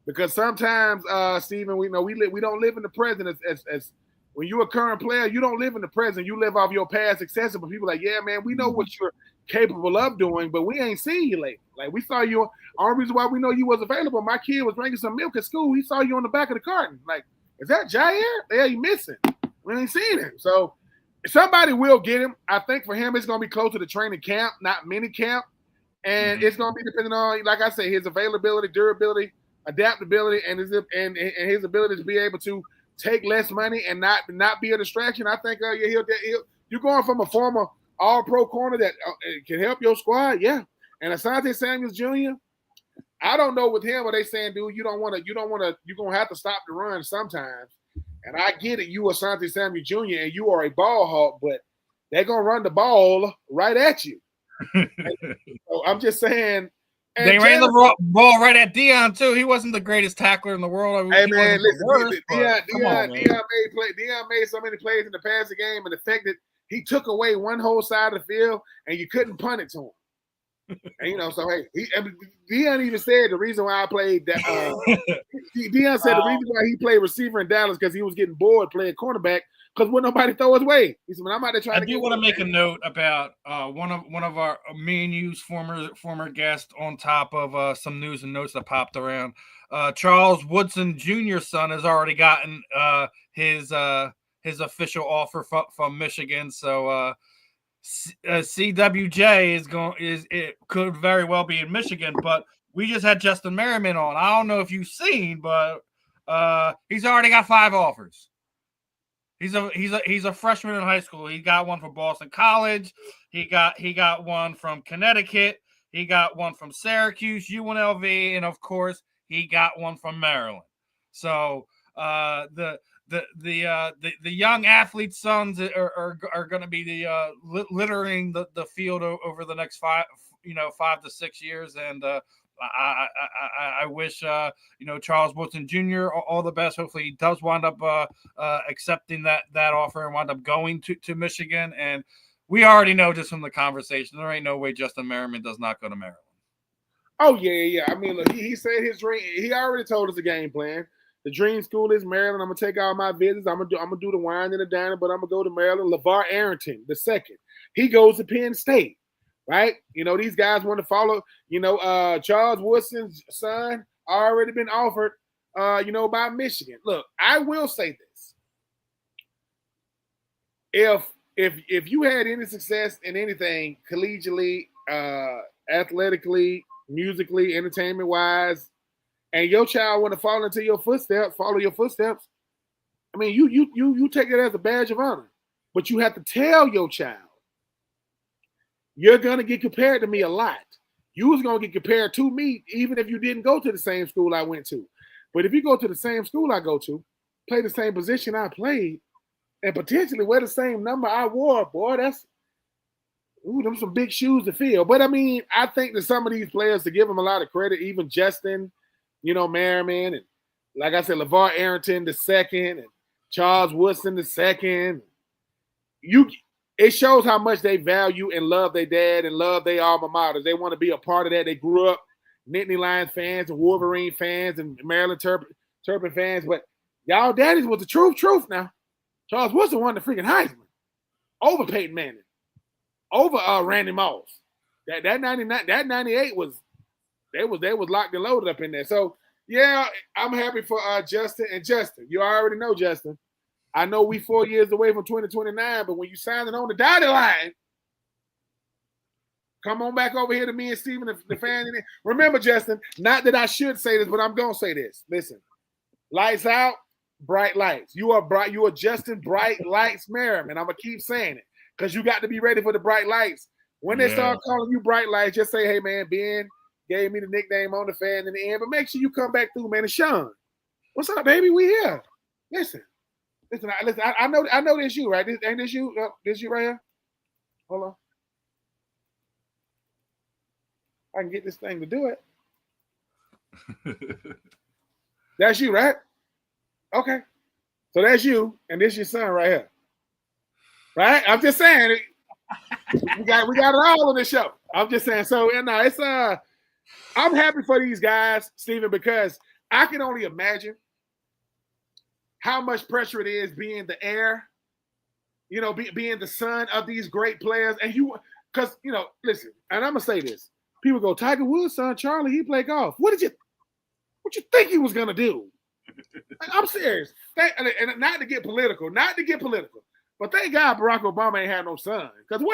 Because sometimes, Steven, we don't live in the present. As when you're a current player, you don't live in the present. You live off your past successes. But people are like, yeah, man, we know what you're capable of doing, but we ain't seen you lately. Like, we saw you. Only reason why we know you was available, my kid was drinking some milk at school. He saw you on the back of the carton. Like, is that Jair? Yeah, he missing. We ain't seen him. So somebody will get him. I think for him, it's going to be close to the training camp, not mini camp. And it's going to be depending on, like I said, his availability, durability, adaptability, and his ability to be able to take less money and not be a distraction. I think you're going from a former all-pro corner that can help your squad. Yeah. And Asante Samuel Jr., I don't know with him what they saying, dude, you're going to have to stop the run sometimes. And I get it, you Asante Samuel Jr. and you are a ball hawk, but they're going to run the ball right at you. So I'm just saying. They ran the ball right at Deion, too. He wasn't the greatest tackler in the world. Hey, man, listen, Deion made so many plays in the passing game, and the fact that he took away one whole side of the field and you couldn't punt it to him. And, so hey, Deion even said the reason why I played that. Deion said the reason why he played receiver in Dallas because he was getting bored playing cornerback because wouldn't nobody throw his way. He said, "I'm out there trying to." I do want to make a note about one of our me and you's former guest on top of some news and notes that popped around. Charles Woodson Jr.'s son has already gotten his official offer from Michigan, so. CWJ it could very well be in Michigan, but we just had Justin Merriman on. I don't know if you've seen, but he's already got 5 offers. He's a freshman in high school. He got one from Boston College. He got one from Connecticut. He got one from Syracuse, UNLV, and of course he got one from Maryland. So the young athletes' sons are going to be littering the field over the next 5 to 6 years, and I wish Charles Woodson Jr. all the best. Hopefully, he does wind up accepting that offer and wind up going to Michigan. And we already know just from the conversation, there ain't no way Justin Merriman does not go to Maryland. Oh yeah. I mean, look, he said his dream. He already told us the game plan. The dream school is Maryland. I'm gonna take all my visits. I'm gonna do the wine and the diner, but I'm gonna go to Maryland. LeVar Arrington, the second, he goes to Penn State, right? These guys want to follow. Charles Woodson's son already been offered, by Michigan. Look, I will say this: if you had any success in anything, collegiately, athletically, musically, entertainment wise, and your child want to follow your footsteps, I mean, you take it as a badge of honor. But you have to tell your child, you're going to get compared to me a lot. You was going to get compared to me even if you didn't go to the same school I went to. But if you go to the same school I go to, play the same position I played, and potentially wear the same number I wore, boy, them some big shoes to fill. But, I mean, I think that some of these players, to give them a lot of credit, even Justin, Merriman, and like I said, LeVar Arrington the second, and Charles Woodson the second. it shows how much they value and love their dad and love their alma mater. They want to be a part of that. They grew up Nittany Lions fans and Wolverine fans and Maryland Terrapin fans, but y'all daddies was the truth now. Charles Woodson won the freaking Heisman over Peyton Manning, over Randy Moss. That 99, that 98 was they was locked and loaded up in there. So yeah, I'm happy for Justin. And Justin, you already know Justin. I know we 4 years away from 2029, but when you sign it on the dotted line, come on back over here to me and Steven, the fan. Remember, Justin, not that I should say this, but I'm going to say this. Listen, lights out, bright lights. You are bright. You are Justin Bright Lights Merriman. I'm going to keep saying it because you got to be ready for the bright lights. When they start calling you bright lights, just say, hey, man, Ben gave me the nickname on the fan in the end, but make sure you come back through, man. And Sean, what's up, baby? We here. Listen, I know this you, right? Ain't this you? This you right here? Hold on. I can get this thing to do it. That's you, right? Okay. So that's you, and this your son right here. Right? I'm just saying we got it all on this show. I'm just saying. So it's I'm happy for these guys, Steven, because I can only imagine how much pressure it is being the heir, being the son of these great players. And because, listen, and I'm going to say this. People go, Tiger Woods' son, Charlie, he played golf. What you think he was going to do? Like, I'm serious. And not to get political, but thank God Barack Obama ain't had no son. Because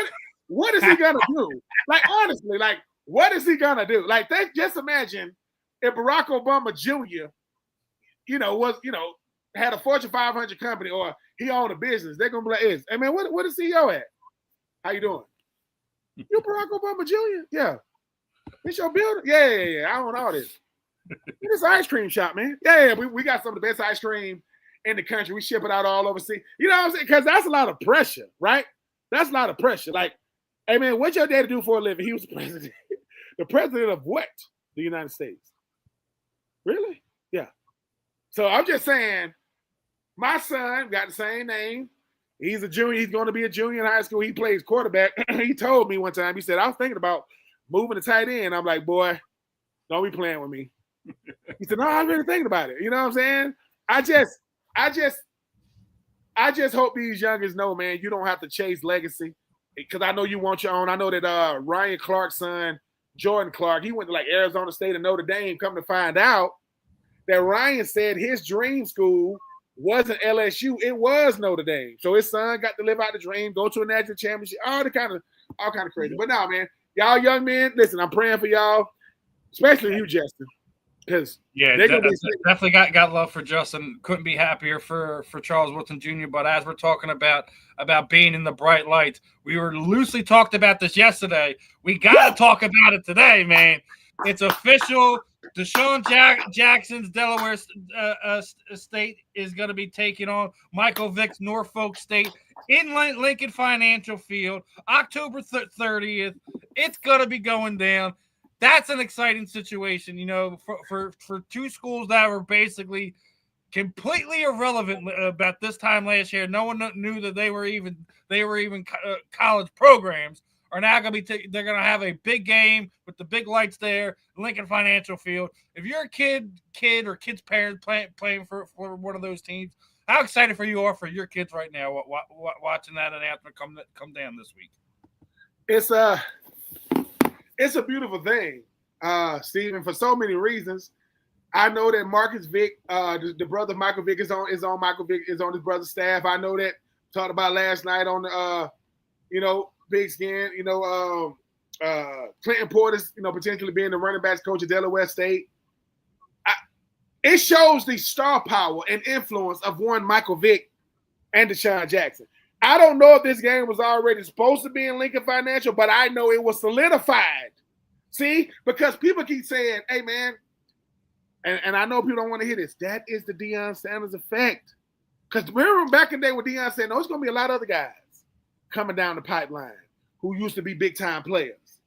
what is he going to do? Like, honestly, like, what is he going to do? Like, just imagine if Barack Obama Jr., had a Fortune 500 company or he owned a business. They're going to be like, hey, man, what is CEO at? How you doing? You Barack Obama Jr.? Yeah. This your building? Yeah. I own all this. This ice cream shop, man. Yeah, we got some of the best ice cream in the country. We ship it out all overseas. You know what I'm saying? Because that's a lot of pressure, right? That's a lot of pressure. Like, hey, man, what's your daddy do for a living? He was the president. The president of what? The United States. Really? Yeah. So I'm just saying, my son got the same name. He's a junior. He's going to be a junior in high school. He plays quarterback. He told me one time, he said, I was thinking about moving to tight end. I'm like, boy, don't be playing with me. He said, no, I'm really thinking about it. You know what I'm saying? I just hope these youngers know, man, you don't have to chase legacy because I know you want your own. I know that Ryan Clark's son, Jordan Clark, he went to like Arizona State and Notre Dame. Come to find out that Ryan said his dream school wasn't LSU, it was Notre Dame. So his son got to live out the dream, go to a national championship, all kind of crazy. But now, man, y'all young men, listen, I'm praying for y'all, especially you, Justin. Because definitely got love for Justin. Couldn't be happier for Charles Woodson Jr. But as we're talking about being in the bright lights, we were loosely talked about this yesterday. We got to talk about it today, man. It's official. Deshaun Jackson's Delaware State is going to be taking on Michael Vick's Norfolk State in Lincoln Financial Field, October 30th. It's going to be going down. That's an exciting situation, for two schools that were basically completely irrelevant about this time last year. No one knew that they were even college programs. Are now going to be they're going to have a big game with the big lights there, Lincoln Financial Field. If you're a kid or kid's parents playing for one of those teams, how excited you are for your kids right now watching that announcement come down this week? It's a beautiful thing, Steven, for so many reasons. I know that Marcus Vick, the brother Michael Vick is on Michael Vick is on his brother's staff. I know that talked about last night on the Big Skin, Clinton Portis, potentially being the running backs coach of Delaware State. It shows the star power and influence of one Michael Vick and Deshaun Jackson. I don't know if this game was already supposed to be in Lincoln Financial, but I know it was solidified. See, because people keep saying, hey, man, and I know people don't want to hear this. That is the Deion Sanders effect. Because remember back in the day when Deion said, no, it's going to be a lot of other guys coming down the pipeline who used to be big-time players.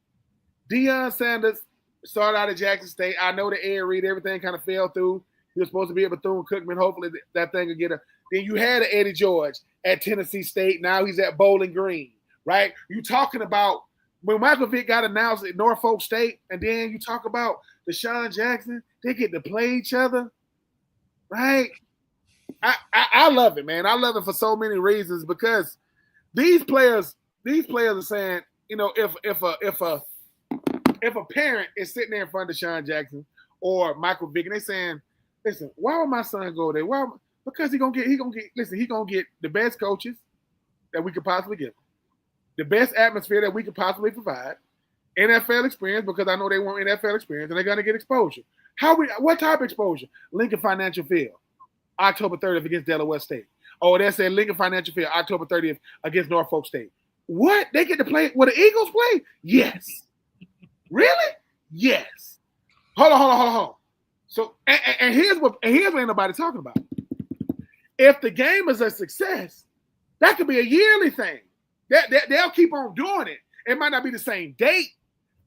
Deion Sanders started out at Jackson State. I know the air read, everything kind of fell through. He was supposed to be a Bethune-Cookman. Hopefully that thing will get a – then you had Eddie George. at Tennessee State. Now he's at Bowling Green, right? You talking about when Michael Vick got announced at Norfolk State, and then you talk about Deshaun Jackson, they get to play each other, right? I love it, man. I love it for so many reasons because these players are saying, you know, if a parent is sitting there in front of Deshaun Jackson or Michael Vick and they saying, listen, why would my son go there? Why? Because he gonna get the best coaches that we could possibly give him, the best atmosphere that we could possibly provide, NFL experience because I know they want NFL experience and they're gonna get exposure. What type of exposure? Lincoln Financial Field, October 30th against Delaware State. Oh, they said Lincoln Financial Field, October 30th against Norfolk State. What? They get to play where the Eagles play? Yes. Really? Yes. Hold on. So, and here's what ain't nobody talking about. If the game is a success, that could be a yearly thing. They'll keep on doing it. It might not be the same date,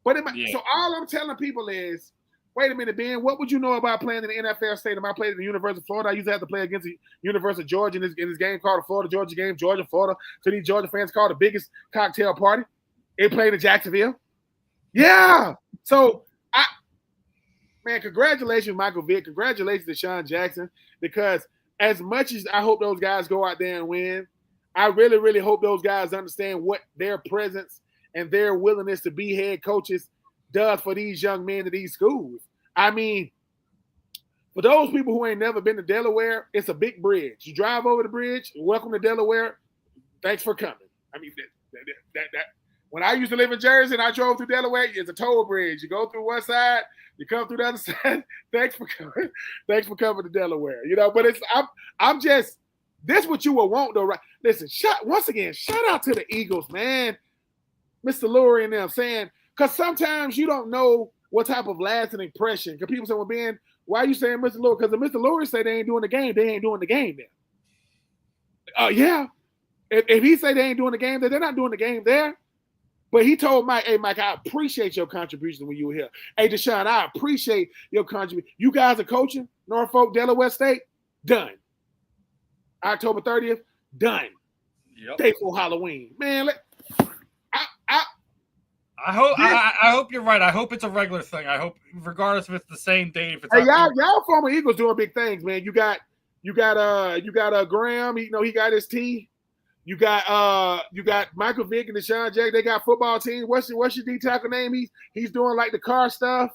but it might. Yeah. So all I'm telling people is, wait a minute, Ben, what would you know about playing in the NFL stadium? I played at the University of Florida. I used to have to play against the University of Georgia in this game called the Florida-Georgia game, Georgia-Florida. So these Georgia fans called the biggest cocktail party. It played in Jacksonville. Yeah. So, congratulations, Michael Vick. Congratulations, Deshaun Jackson, because as much as I hope those guys go out there and win, I really, really hope those guys understand what their presence and their willingness to be head coaches does for these young men at these schools. I mean, for those people who ain't never been to Delaware, it's a big bridge. You drive over the bridge, welcome to Delaware. Thanks for coming. I mean, that when I used to live in Jersey and I drove through Delaware, it's a toll bridge. You go through one side, you come through the other side. Thanks for coming. Thanks for coming to Delaware. You know, but I'm just, this what you will want though, right? Listen, once again, shout out to the Eagles, man. Mr. Lurie and them saying, because sometimes you don't know what type of lasting impression. Because people say, well, Ben, why are you saying Mr. Lurie? Because if Mr. Lurie say they ain't doing the game, they ain't doing the game there. Yeah. If he say they ain't doing the game there, they're not doing the game there. But he told Mike, hey, Mike, I appreciate your contribution when you were here. Hey, Deshaun, I appreciate your contribution. You guys are coaching Norfolk, Delaware State? Done. October 30th? Done. Yep. Day before Halloween. Man, I hope you're right. I hope it's a regular thing. I hope, regardless if it's the same day. If it's y'all former Eagles doing big things, man. You got Graham. You know, he got his tea. You got Michael Vick and Deshaun Jackson. They got football team. What's your D tackle name? He's doing like the car stuff.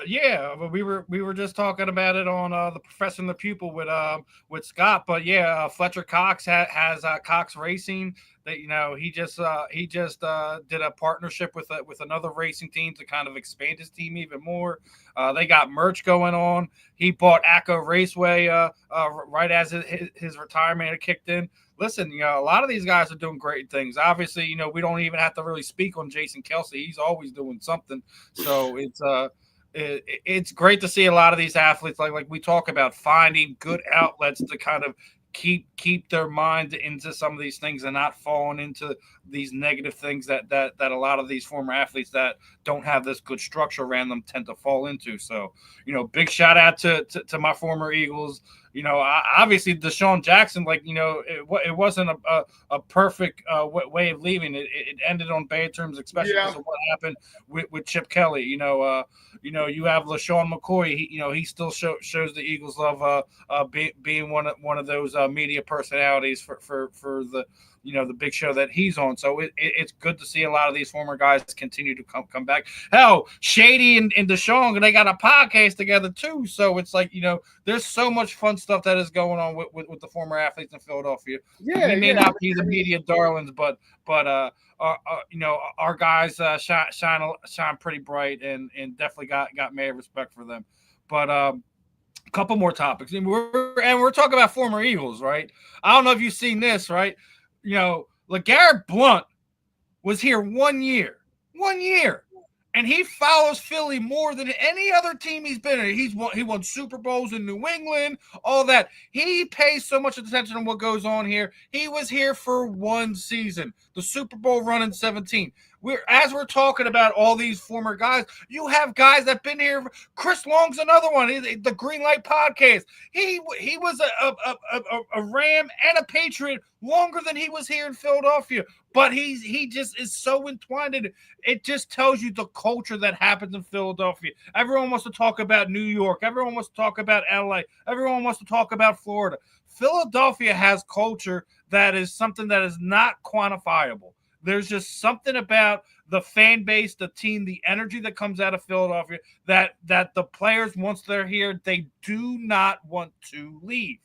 Yeah, but we were just talking about it on the Professor and the Pupil with Scott. But yeah, Fletcher Cox has Cox Racing. That, you know, he just did a partnership with another racing team to kind of expand his team even more. They got merch going on. He bought ACO Raceway right as his retirement had kicked in. Listen, you know, a lot of these guys are doing great things. Obviously, you know, we don't even have to really speak on Jason Kelsey. He's always doing something. So it's great to see a lot of these athletes, like we talk about, finding good outlets to kind of keep their mind into some of these things and not falling into these negative things that a lot of these former athletes that don't have this good structure around them tend to fall into. So, you know, big shout out to my former Eagles. You know, obviously Deshaun Jackson, like, you know, it wasn't a perfect way of leaving. It ended on bad terms, especially because of what happened with Chip Kelly. You know, you have LaShawn McCoy. He still shows the Eagles love being one of those media personalities for the, you know, the big show that he's on. So it's good to see a lot of these former guys continue to come back. Hell, Shady and Deshaun, they got a podcast together too. So it's like, you know, there's so much fun stuff that is going on with the former athletes in Philadelphia. Yeah, we may not be the media darlings, but you know, our guys shine pretty bright and definitely got mad respect for them. But a couple more topics, and we're talking about former Eagles, right? I don't know if you've seen this, right? You know, LeGarrette Blount was here 1 year, and he follows Philly more than any other team he's been in. He won Super Bowls in New England, all that. He pays so much attention to what goes on here. He was here for one season, the Super Bowl run in 2017. we're talking about all these former guys, you have guys that've been here. Chris Long's another one. The Green Light Podcast. He was a Ram and a Patriot longer than he was here in Philadelphia. But he just is so entwined in it. It just tells you the culture that happens in Philadelphia. Everyone wants to talk about New York. Everyone wants to talk about LA. Everyone wants to talk about Florida. Philadelphia has culture that is something that is not quantifiable. There's just something about the fan base, the team, the energy that comes out of Philadelphia that the players, once they're here, they do not want to leave.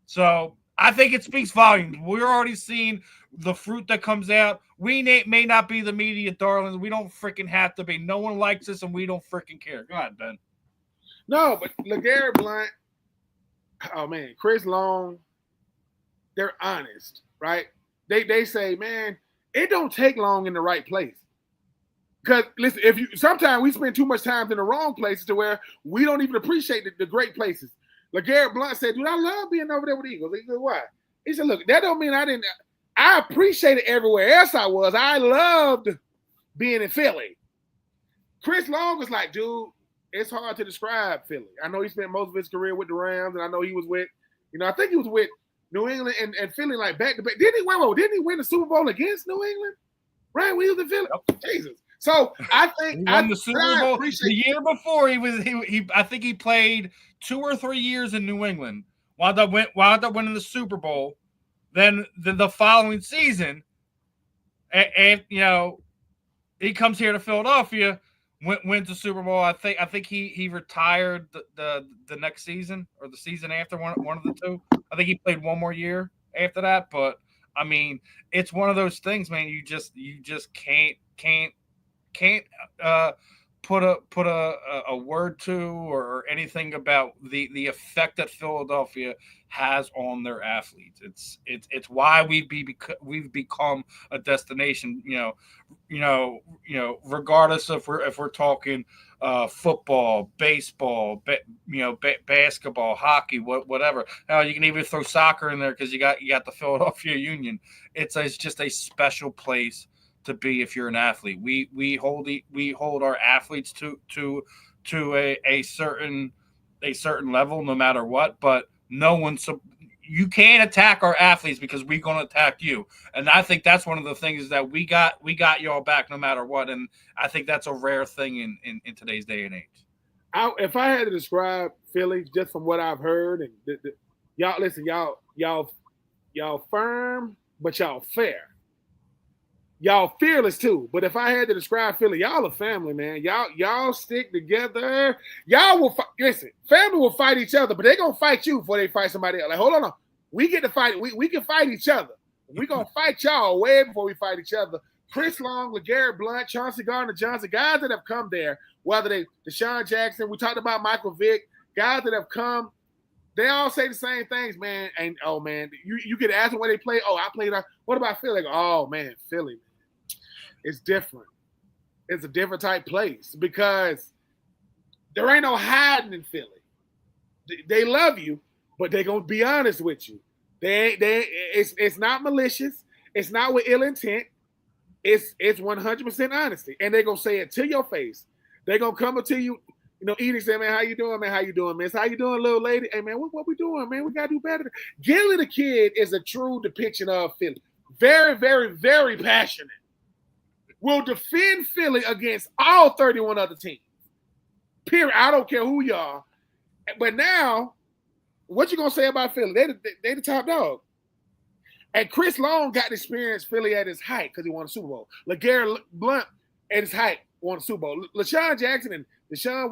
So I think it speaks volumes. We're already seeing the fruit that comes out. We may not be the media darlings. We don't freaking have to be. No one likes us, and we don't freaking care. Go ahead, Ben. No, but LeGarrette Blount, oh, man, Chris Long, they're honest, right? They say, man, it don't take long in the right place. Because, listen, sometimes we spend too much time in the wrong places to where we don't even appreciate the great places. LeGarrette Blount said, dude, I love being over there with the Eagles. He said, why? He said, look, that don't mean I appreciated everywhere else I was. I loved being in Philly. Chris Long was like, dude, it's hard to describe Philly. I know he spent most of his career with the Rams, and I know he was with, I think he was with New England and Philly like back to back. Didn't he win the Super Bowl against New England? Right? When he was in Philly? Yep. Jesus. So I think he won the Super Bowl the year before. I think he played 2 or 3 years in New England. Wound up winning the Super Bowl. Then the following season, and he comes here to Philadelphia, wins the Super Bowl. I think he retired the next season or the season after, one of the two. I think he played one more year after that. But I mean, it's one of those things, man. You just can't put a word to or anything about the effect that Philadelphia has on their athletes. It's why we've become a destination. Regardless if we're talking football, baseball, basketball, hockey, whatever. Now you can even throw soccer in there because you got the Philadelphia Union. It's just a special place to be if you're an athlete. We hold our athletes to a certain level no matter what, but you can't attack our athletes because we're going to attack you. And I think that's one of the things is that we got y'all back no matter what. And I think that's a rare thing in today's day and age. If I had to describe Philly just from what I've heard, and y'all listen, y'all firm, but y'all fair. Y'all fearless too. But if I had to describe Philly, y'all a family, man. Y'all stick together. Y'all will listen. Family will fight each other, but they gonna fight you before they fight somebody else. Like, hold on. We get to fight. We can fight each other. We gonna fight y'all way before we fight each other. Chris Long, LeGarrette Blount, Chauncey Gardner-Johnson, guys that have come there, whether they Deshaun Jackson, we talked about Michael Vick, guys that have come. They all say the same things, man. And oh man, you could ask them where they play. Oh, I played. What about Philly? Like, oh man, Philly, man. It's different. It's a different type place because there ain't no hiding in Philly. They love you, but they gonna be honest with you. It's not malicious. It's not with ill intent. It's 100% honesty, and they gonna say it to your face. They gonna come up to you. Eating, say, man, how you doing, man? How you doing, miss? How you doing, little lady? Hey, man, what we doing, man? We got to do better. Gilly the Kid is a true depiction of Philly. Very, very, very passionate. Will defend Philly against all 31 other teams. Period. I don't care who you are. But now, what you going to say about Philly? They the top dog. And Chris Long got to experience Philly at his height because he won a Super Bowl. LeGarrette Blount at his height won a Super Bowl. LaShawn Jackson and LaShawn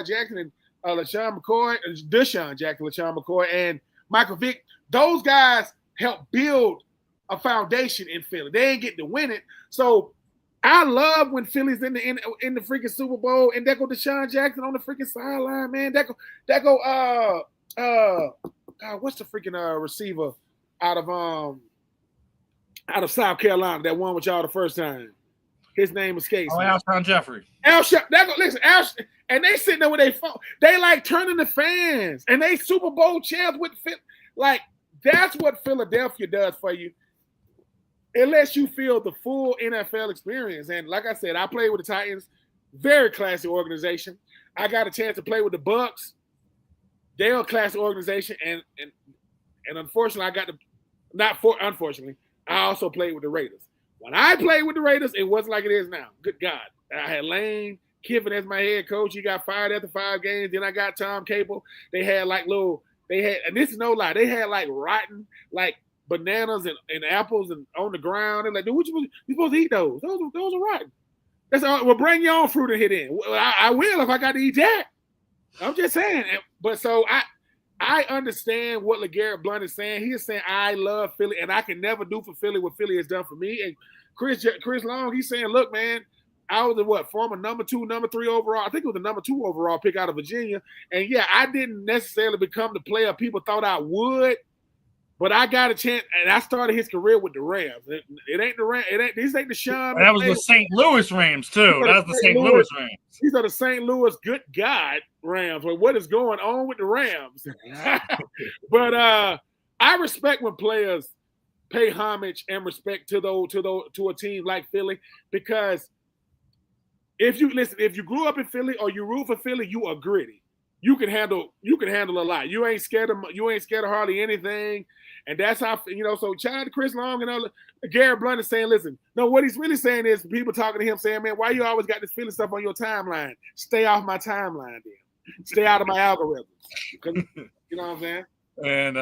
Jackson and LaShawn McCoy, Deshaun Jackson, LaShawn McCoy, and Michael Vick, those guys helped build a foundation in Philly. They ain't get to win it. So I love when Philly's in the freaking Super Bowl and that go Deshaun Jackson on the freaking sideline, man. That go God, what's the freaking receiver out of South Carolina that won with y'all the first time? His name escapes me. Alshon Jeffrey. Listen, and they sitting there with their phone. They like turning the fans, and they Super Bowl champs with like that's what Philadelphia does for you. it lets you feel the full NFL experience. And like I said, I played with the Titans, very classy organization. I got a chance to play with the Bucks. They're a classy organization, and unfortunately, unfortunately, I also played with the Raiders. When I played with the Raiders, it wasn't like it is now. Good God. I had Lane Kiffin as my head coach. He got fired after 5 games. Then I got Tom Cable. They had and this is no lie, they had like rotten, like bananas and apples and on the ground. They're like, dude, you supposed to eat those? Those are rotten. That's all. Well, bring your own fruit and hit in. I will if I got to eat that. I'm just saying. But so I understand what LeGarrette Blount is saying. He is saying, I love Philly, and I can never do for Philly what Philly has done for me. And Chris Long, he's saying, look, man, I was former number 2, number 3 overall. I think it was the number 2 overall pick out of Virginia. And, yeah, I didn't necessarily become the player people thought I would, but I got a chance, and I started his career with the Rams. It ain't the Rams. This ain't the Sean. That was the St. Louis Rams, too. That was the St. Louis Rams. These are the St. Louis, good God, Rams. Well, what is going on with the Rams? But I respect when players pay homage and respect to a team like Philly, because if you grew up in Philly or you root for Philly, you are gritty. You can handle a lot. You ain't scared of hardly anything. And that's how, so shout out Chris Long and Garrett Blount is saying, listen, no, what he's really saying is people talking to him saying, man, why you always got this Philly stuff on your timeline? Stay off my timeline then. Stay out of my algorithms. You know what I'm saying? And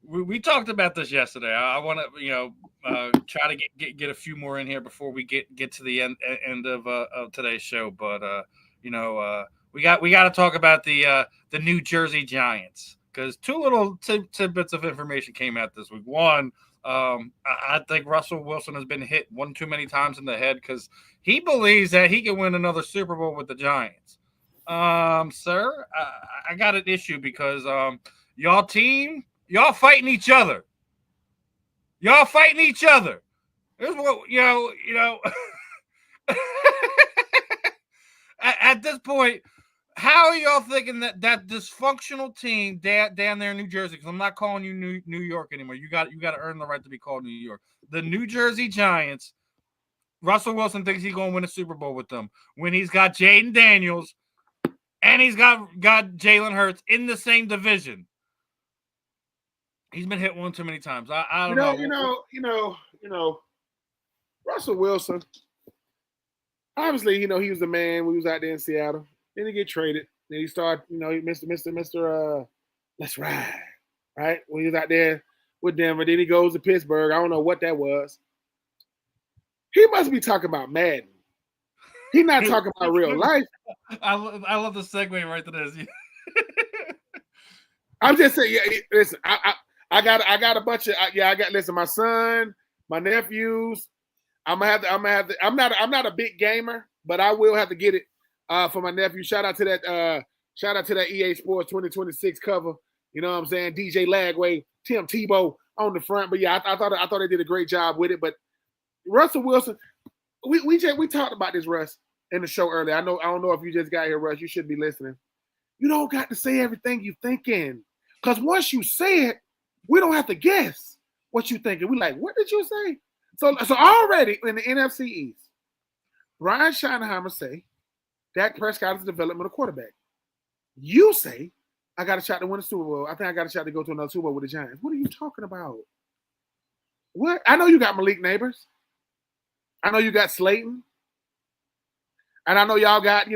we talked about this yesterday. I want to, try to get a few more in here before we get to the end of today's show. But, we got to talk about the New Jersey Giants, because 2 little tidbits of information came out this week. One, I think Russell Wilson has been hit one too many times in the head, because he believes that he can win another Super Bowl with the Giants. Sir, I got an issue, because y'all fighting each other. Y'all fighting each other. This is what at this point. How are y'all thinking that dysfunctional team down there in New Jersey? Because I'm not calling you New York anymore. You got to earn the right to be called New York. The New Jersey Giants. Russell Wilson thinks he's going to win a Super Bowl with them when he's got Jaden Daniels and he's got Jalen Hurts in the same division. He's been hit one too many times. I don't know. Russell Wilson. Obviously, he was the man when he was out there in Seattle. Then he get traded. Then he started, Mr. Let's ride, right? When he was out there with Denver. Then he goes to Pittsburgh. I don't know what that was. He must be talking about Madden. He's not talking about real life. I love the segue right to this. I'm just saying, yeah, listen, I got a bunch of, listen, my son, my nephews. I'm not a big gamer, but I will have to get it for my nephew. Shout out to that EA Sports 2026 cover. You know what I'm saying? DJ Lagway, Tim Tebow on the front. But yeah, I thought they did a great job with it. But Russell Wilson, we talked about this, Russ, in the show earlier. I don't know if you just got here, Russ. You should be listening. You don't got to say everything you thinking, because once you say it, we don't have to guess what you thinking. We like, what did you say? So already in the NFC East, Brian Schottenheimer say Dak Prescott is a developmental quarterback. You say I got a shot to win a Super Bowl. I think I got a shot to go to another Super Bowl with the Giants. What are you talking about? What? I know you got Malik Neighbors. I know you got Slayton. And I know y'all got,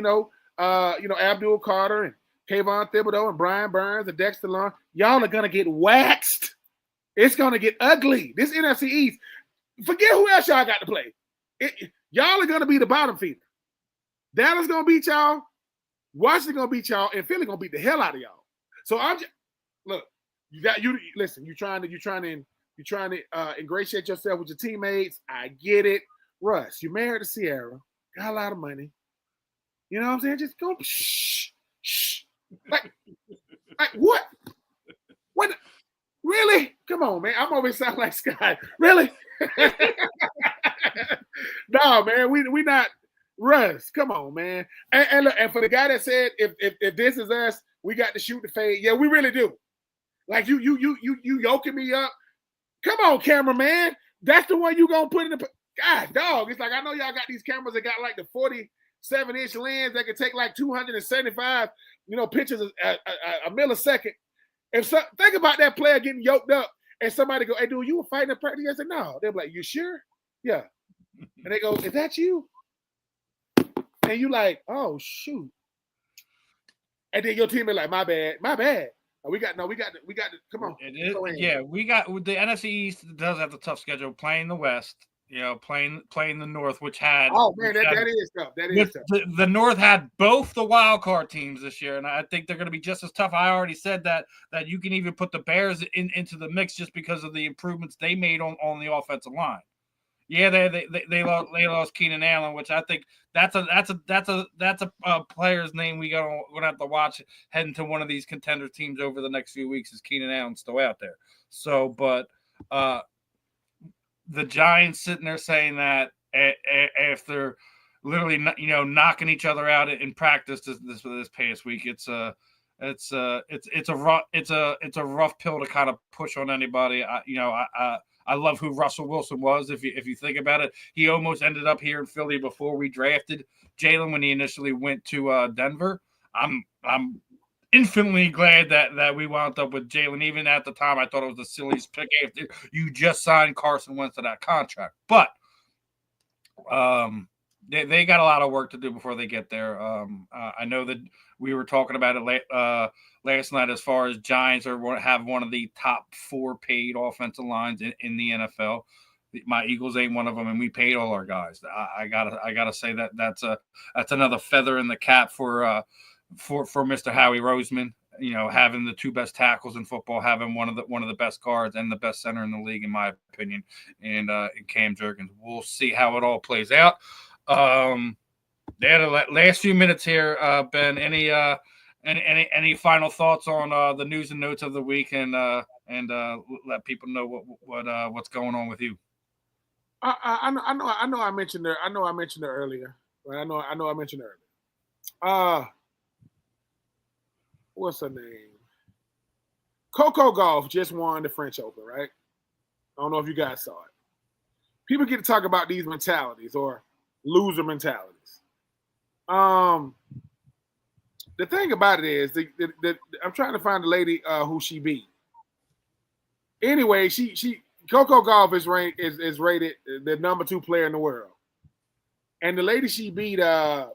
Abdul Carter and Kayvon Thibodeau and Brian Burns and Dexter Long. Y'all are going to get waxed. It's going to get ugly. This NFC East, forget who else y'all got to play. Y'all are going to be the bottom feeder. Dallas going to beat y'all. Washington going to beat y'all. And Philly going to beat the hell out of y'all. So look, you're trying to ingratiate yourself with your teammates. I get it. Russ, you married to Sierra, got a lot of money. You know what I'm saying? Just go shh. Like what? What? Really? Come on, man. I'm always sound like Scott. Really? No, man. We not Russ. Come on, man. And look, and for the guy that said if this is us, we got to shoot the fade. Yeah, we really do. Like you yoking me up. Come on, cameraman. That's the one you gonna put in the. God, dog. It's like I know y'all got these cameras that got like the 47-inch lens that can take like 275, pictures a millisecond. Think about that player getting yoked up, and somebody go, "Hey, dude, you were fighting in practice?" I said, "No." They're like, "You sure?" Yeah. And they go, "Is that you?" And you like, "Oh shoot." And then your team is like, "My bad, my bad." We got to come on. Yeah, we got the NFC East does have the tough schedule, playing the West, playing the North, which had that is tough. That is tough. The North had both the wild card teams this year, and I think they're going to be just as tough. I already said that you can even put the Bears into the mix just because of the improvements they made on the offensive line. Yeah, they lost Keenan Allen, which I think that's a player's name we're gonna have to watch heading to one of these contender teams over the next few weeks. Is Keenan Allen still out there? So, but the Giants sitting there saying that after literally knocking each other out in practice this past week, it's a rough pill to kind of push on anybody. I love who Russell Wilson was. If you think about it, he almost ended up here in Philly before we drafted Jalen when he initially went to Denver. I'm infinitely glad that we wound up with Jalen. Even at the time, I thought it was the silliest pick after you just signed Carson Wentz to that contract. But they got a lot of work to do before they get there. I know that we were talking about it last night as far as Giants have one of the top 4 paid offensive lines in the NFL. My Eagles ain't one of them, and we paid all our guys. I gotta say that's another feather in the cap for Mr. Howie Roseman. Having the 2 best tackles in football, having one of the best guards and the best center in the league, in my opinion, and Cam Jurgens. We'll see how it all plays out. The last few minutes here, Ben. Any final thoughts on the news and notes of the week, and let people know what's going on with you? I know I mentioned her. I know I mentioned her earlier. Right? I know I mentioned her earlier. What's her name? Coco Gauff just won the French Open, right? I don't know if you guys saw it. People get to talk about these mentalities or loser mentalities. The thing about it is, I'm trying to find the lady who she beat. Anyway, Coco Gauff is rated the number 2 player in the world, and the lady she beat, Arina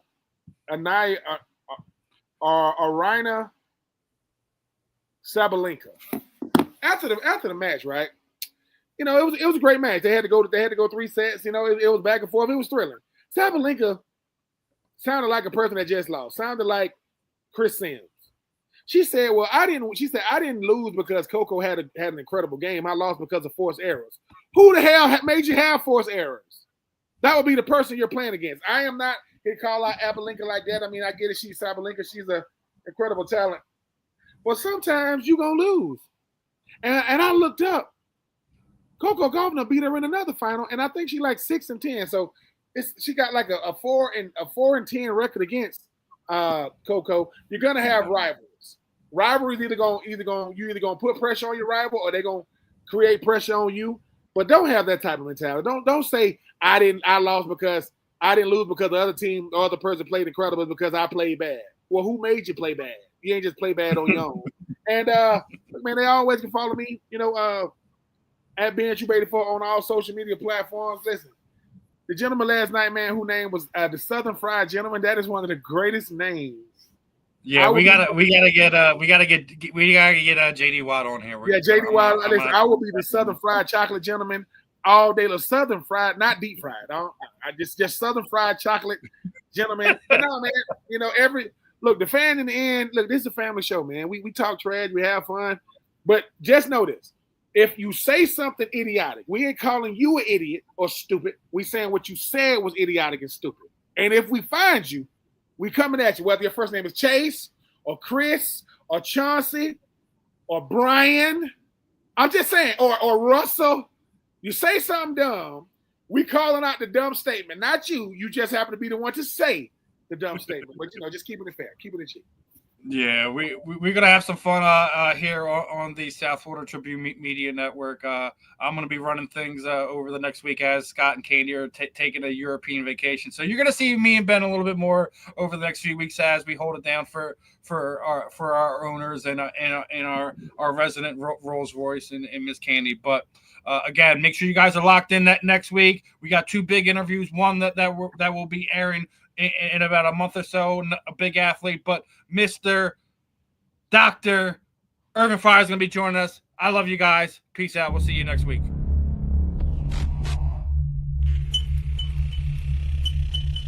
Sabalenka. After the match, right? It was a great match. They had to go 3 sets. It was back and forth. It was thrilling. Sabalenka sounded like a person that just lost. Sounded like Chris Sims. She said, "Well, I didn't lose because Coco had an incredible game. I lost because of forced errors. Who the hell made you have forced errors? That would be the person you're playing against. I am not here to call out Sabalenka like that. I mean, I get it. She's Sabalenka. She's an incredible talent. But sometimes you're going to lose. And I looked up. Coco Gauff beat her in another final, and I think she like 6-10. So she got like a 4-10 record against Coco. You're gonna have rivals. Rivalries either gonna put pressure on your rival, or they're gonna create pressure on you. But don't have that type of mentality. Don't say I lost because I didn't lose because the other team, the other person played incredible because I played bad. Well, who made you play bad? You ain't just play bad on your own. And man, they always can follow me, at being Troupe on all social media platforms. Listen, the gentleman last night, man, whose name was the Southern Fried Gentleman. That is one of the greatest names. Yeah, we gotta get JD Watt on here. Yeah, JD Watt. Listen, I will be the Southern Fried Chocolate Gentleman all day. Southern fried, not deep fried. I just Southern Fried Chocolate Gentleman. But no, man, look, the fan in the end. Look, this is a family show, man. We talk trash, we have fun, but just know this. If you say something idiotic, we ain't calling you an idiot or stupid. We saying what you said was idiotic and stupid. And if we find you, we coming at you, whether your first name is Chase or Chris or Chauncey or Brian. I'm just saying, or Russell. You say something dumb, we calling out the dumb statement, not you. You just happen to be the one to say the dumb statement. But just keeping it fair, keeping it cheap. Yeah, we're gonna have some fun here on the South Florida Tribune Media Network. I'm gonna be running things over the next week as Scott and Candy are taking a European vacation. So you're gonna see me and Ben a little bit more over the next few weeks as we hold it down for our owners and our resident Rolls Royce and Miss Candy. But again, make sure you guys are locked in that next week. We got 2 big interviews. One that will be airing in about a month or so, a big athlete, but Mr. Dr. Irvin Fire is going to be joining us. I love you guys. Peace out. We'll see you next week.